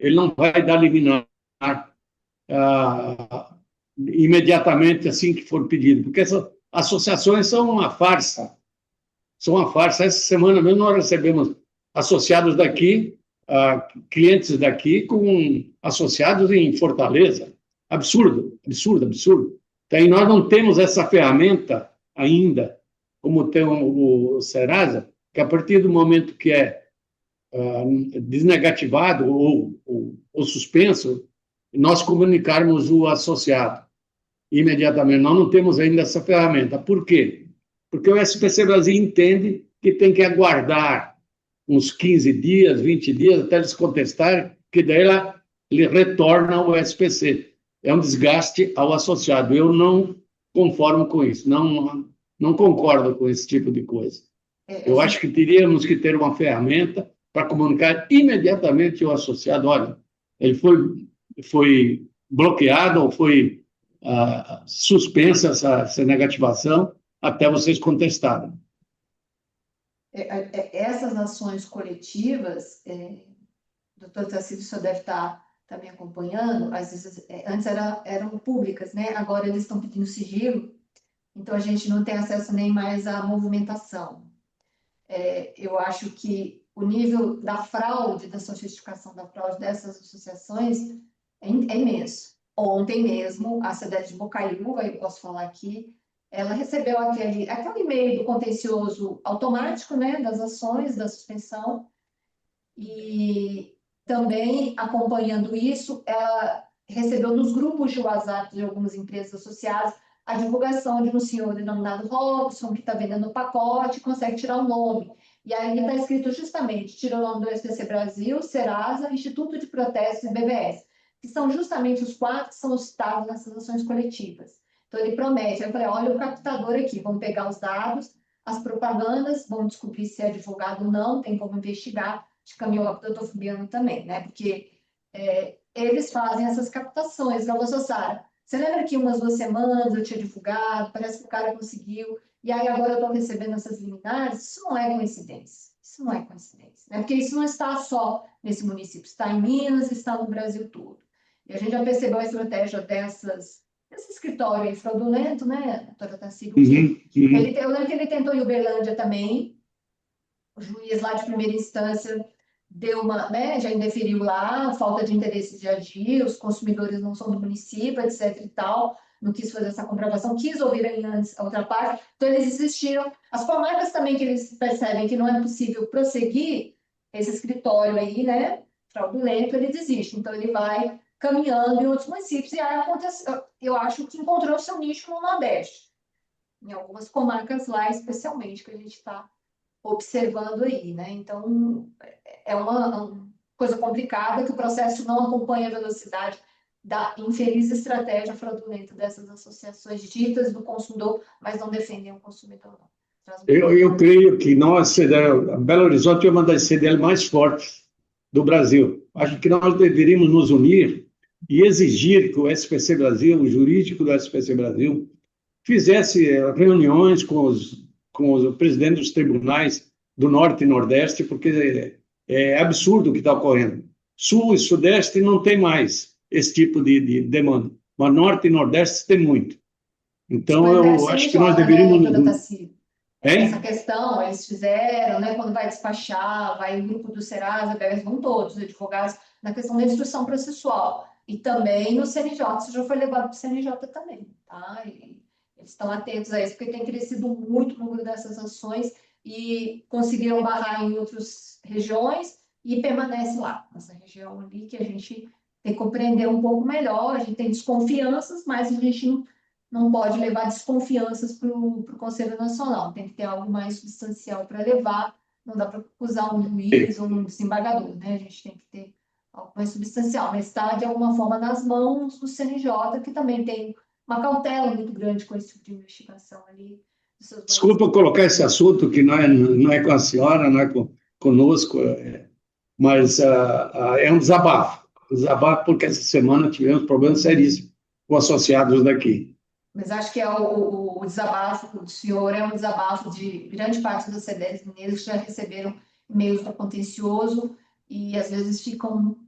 Ele não vai dar liminar imediatamente assim que for pedido, porque essas associações são uma farsa. São uma farsa. Essa semana mesmo nós recebemos associados daqui, clientes daqui com associados em Fortaleza. Absurdo, absurdo, absurdo. Então, nós não temos essa ferramenta ainda, como tem o Serasa, que a partir do momento que é desnegativado ou suspenso, nós comunicarmos o associado imediatamente. Nós não temos ainda essa ferramenta. Por quê? Porque o SPC Brasil entende que tem que aguardar uns 15 dias, 20 dias, até eles contestarem, que daí ele retorna ao SPC. É um desgaste ao associado. Eu não conformo com isso, não concordo com esse tipo de coisa. Eu acho que teríamos que ter uma ferramenta para comunicar imediatamente ao associado: olha, ele foi bloqueado ou foi suspensa essa negativação até vocês contestarem. Essas ações coletivas, doutor Tassilo, o senhor deve estar me acompanhando, às vezes, antes eram públicas, né? Agora eles estão pedindo sigilo, então a gente não tem acesso nem mais à movimentação. Eu acho que o nível da fraude, da sofisticação da fraude dessas associações é imenso. Ontem mesmo, a CDL de Bocaiúva, eu posso falar aqui, ela recebeu aquele e-mail do contencioso automático, né, das ações, da suspensão, e também, acompanhando isso, ela recebeu nos grupos de WhatsApp de algumas empresas associadas a divulgação de um senhor denominado Robson, que está vendendo o pacote, consegue tirar o nome. E aí está escrito justamente, tira o nome do SPC Brasil, Serasa, Instituto de Protestos e BBS, que são justamente os 4 que são citados nessas ações coletivas. Então, ele promete. Aí eu falei, olha o captador aqui, vamos pegar os dados, as propagandas, vamos descobrir se é advogado ou não, tem como investigar. Acho que caminhou lá para o doutor Fabiano também, né? Porque eles fazem essas captações. Então, Sara, você lembra que umas 2 semanas eu tinha divulgado, parece que o cara conseguiu, e aí agora eu estou recebendo essas liminares? Isso não é coincidência. Isso não é coincidência, né? Porque isso não está só nesse município, está em Minas, está no Brasil todo. E a gente já percebeu a estratégia desse escritório aí fraudulento, né, doutora Tassilo, Uhum, que uhum. eu lembro que ele tentou em Uberlândia também, o juiz lá de primeira instância deu uma, né, já indeferiu lá, falta de interesse de agir, os consumidores não são do município, etc e tal, não quis fazer essa comprovação, quis ouvir aí antes a outra parte, então eles desistiram. As comarcas também que eles percebem que não é possível prosseguir esse escritório aí, né, fraudulento, ele desiste, então ele vai caminhando em outros municípios, e aí acontece, eu acho que encontrou seu nicho no Nordeste, em algumas comarcas lá, especialmente, que a gente está observando aí, né? Então, é uma coisa complicada que o processo não acompanha a velocidade da infeliz estratégia fraudulenta dessas associações ditas do consumidor, mas não defendem o consumidor, não. Traz um Eu creio que nós, CDL, Belo Horizonte é uma das CDL mais fortes do Brasil. Acho que nós deveríamos nos unir e exigir que o SPC Brasil, o jurídico do SPC Brasil, fizesse reuniões com os presidentes dos tribunais do Norte e Nordeste, porque é absurdo o que está ocorrendo. Sul e Sudeste não tem mais esse tipo de demanda, mas Norte e Nordeste tem muito. Então, Mas é eu acho que nós CNJ, né, deveríamos. doutora Tassilo? Essa Hein? questão eles fizeram, né? Quando vai despachar, vai o grupo do Serasa, eles vão todos, os advogados, na questão da instrução processual. E também no CNJ, isso já foi levado para o CNJ também, tá? E eles estão atentos a isso, porque tem crescido muito o número dessas ações e conseguiram barrar em outras regiões e permanece lá, nessa região ali, que a gente tem que compreender um pouco melhor, a gente tem desconfianças, mas a gente não pode levar desconfianças para o Conselho Nacional, tem que ter algo mais substancial para levar, não dá para acusar um juiz ou um desembargador, né? A gente tem que ter algo mais substancial, mas está de alguma forma nas mãos do CNJ, que também tem uma cautela muito grande com esse tipo de investigação ali, dos seus banheiros. Desculpa colocar esse assunto, que não é com a senhora, não é conosco, mas é um desabafo. Desabafo porque essa semana tivemos problemas seríssimos com associados daqui. Mas acho que o desabafo do senhor é um desabafo de grande parte das CDLs mineiras que já receberam e-mails do contencioso e às vezes ficam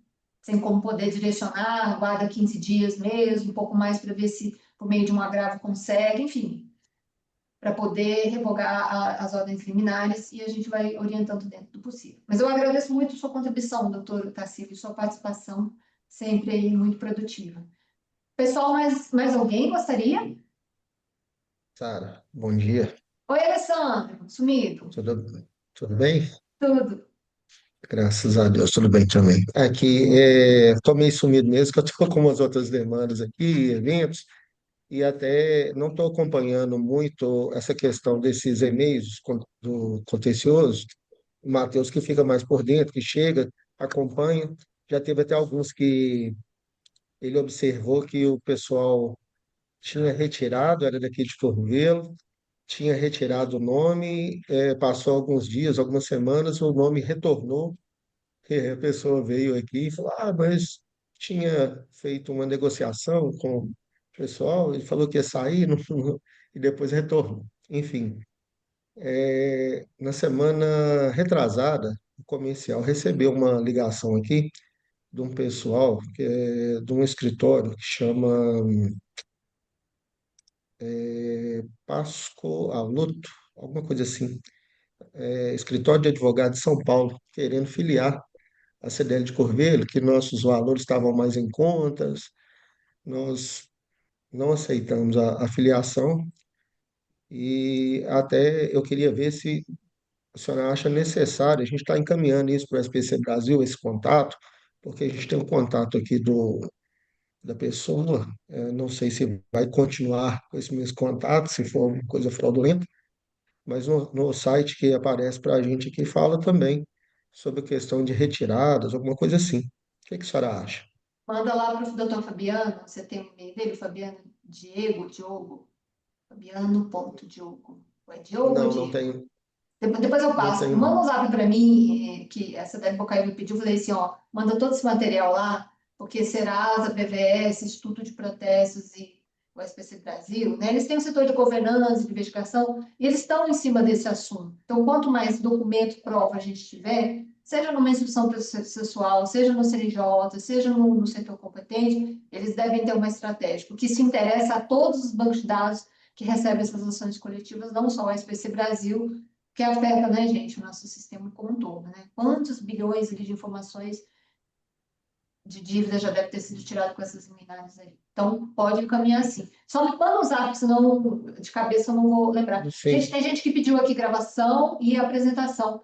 sem como poder direcionar, guarda 15 dias mesmo, um pouco mais para ver se por meio de um agravo consegue, enfim, para poder revogar as ordens liminares e a gente vai orientando dentro do possível. Mas eu agradeço muito sua contribuição, doutor Tassilo, sua participação sempre aí muito produtiva. Pessoal, mais alguém gostaria? Sara, bom dia. Oi, Alessandro, sumido. Tudo bem? Tudo. Graças a Deus, tudo bem também. Aqui, estou meio sumido mesmo, que eu estou com umas outras demandas aqui, eventos, e até não estou acompanhando muito essa questão desses e-mails do contencioso. O Matheus que fica mais por dentro, que chega, acompanha. Já teve até alguns que ele observou que o pessoal tinha retirado, era daqui de Tornovelo, tinha retirado o nome, passou alguns dias, algumas semanas, o nome retornou, e a pessoa veio aqui e falou, mas tinha feito uma negociação com o pessoal, ele falou que ia sair, e depois retornou. Enfim, na semana retrasada, o comercial recebeu uma ligação aqui de um pessoal, de um escritório que chama Pasco Aluto, alguma coisa assim. Escritório de Advogado de São Paulo, querendo filiar a CDL de Corvelho, que nossos valores estavam mais em contas, nós não aceitamos a filiação e até eu queria ver se a senhora acha necessário, a gente está encaminhando isso para o SPC Brasil, esse contato, porque a gente tem um contato aqui da pessoa, não sei se vai continuar com esse mesmo contato, se for uma coisa fraudulenta, mas no site que aparece para a gente aqui fala também sobre a questão de retiradas, alguma coisa assim. O que a senhora acha? Manda lá para o doutor Fabiano, você tem o e-mail dele, Fabiano Diogo, Fabiano.Diogo. É Diogo ou Não, não Diego? tenho, Depois eu não passo. tenho Manda não. um zap para mim, que essa Débora Bocaio me pediu. Eu falei assim, ó, manda todo esse material lá, porque Serasa, BVS, Instituto de Protestos e o SPC Brasil, né, eles têm um setor de governança, de investigação, e eles estão em cima desse assunto. Então, quanto mais documento, prova a gente tiver, seja numa instituição processual, seja no CNJ, seja no setor competente, eles devem ter uma estratégia, porque isso interessa a todos os bancos de dados que recebem essas ações coletivas, não só o SPC Brasil, que afeta, né, gente, o nosso sistema como um todo, né? Quantos bilhões ali de informações de dívida já deve ter sido tirado com essas liminares aí? Então, pode encaminhar assim. Só me manda um zap, senão de cabeça eu não vou lembrar. Gente, Sim, tem gente que pediu aqui gravação e apresentação.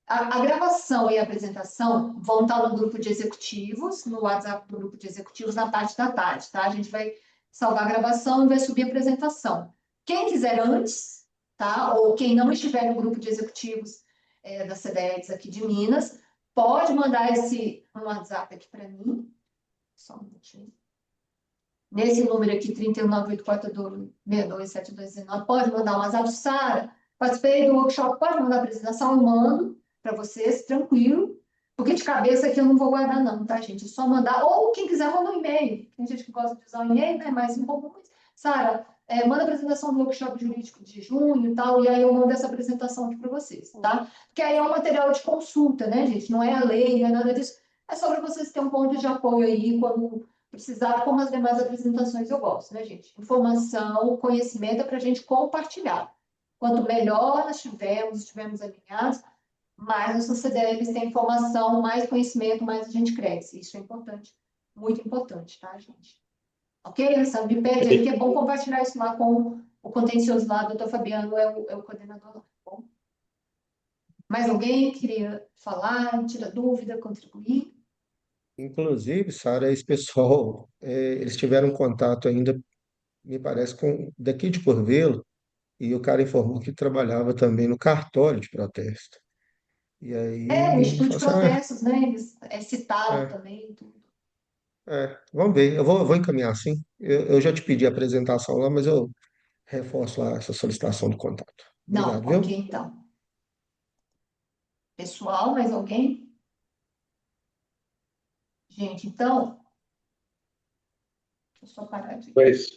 A gravação e a apresentação vão estar no grupo de executivos, no WhatsApp do grupo de executivos, na parte da tarde, tá? A gente vai salvar a gravação e vai subir a apresentação. Quem quiser antes, tá? Ou quem não estiver no grupo de executivos da CDEX aqui de Minas, pode mandar um WhatsApp aqui para mim. Só um minutinho. Nesse número aqui, 31984627219, pode mandar um WhatsApp. Sara, participei do workshop, pode mandar a apresentação, eu mando para vocês, tranquilo, porque de cabeça aqui eu não vou guardar não, tá, gente? É só mandar, ou quem quiser, manda um e-mail. Tem gente que gosta de usar o e-mail, né, mas um pouco mais. Sara, manda a apresentação do workshop jurídico de junho e tal, e aí eu mando essa apresentação aqui para vocês, tá? Porque aí é um material de consulta, né, gente? Não é a lei, não é nada disso. É só para vocês terem um ponto de apoio aí quando precisar, como as demais apresentações eu gosto, né, gente? Informação, conhecimento é para a gente compartilhar. Quanto melhor nós estivermos alinhados, mais nossas CDLs têm informação, mais conhecimento, mais a gente cresce. Isso é importante, muito importante, tá, gente? Ok, Alessandro? Me pede aí que é bom compartilhar isso lá com o contencioso lá, o doutor Fabiano é o coordenador lá, tá bom? Mais alguém queria falar, tirar dúvida, contribuir? inclusive, Sara, esse pessoal, eles tiveram contato ainda, me parece, com daqui de Corvelo, e o cara informou que trabalhava também no cartório de protesto. E O aí, Instituto de falou assim, Protestos, né? Eles citaram é, também tudo. vamos ver, eu vou encaminhar sim. Eu já te pedi a apresentação lá, mas eu reforço lá essa solicitação do contato. Não, Obrigado, ok, viu? então. Pessoal, mais alguém? Gente, então, deixa eu só parar de. Pois.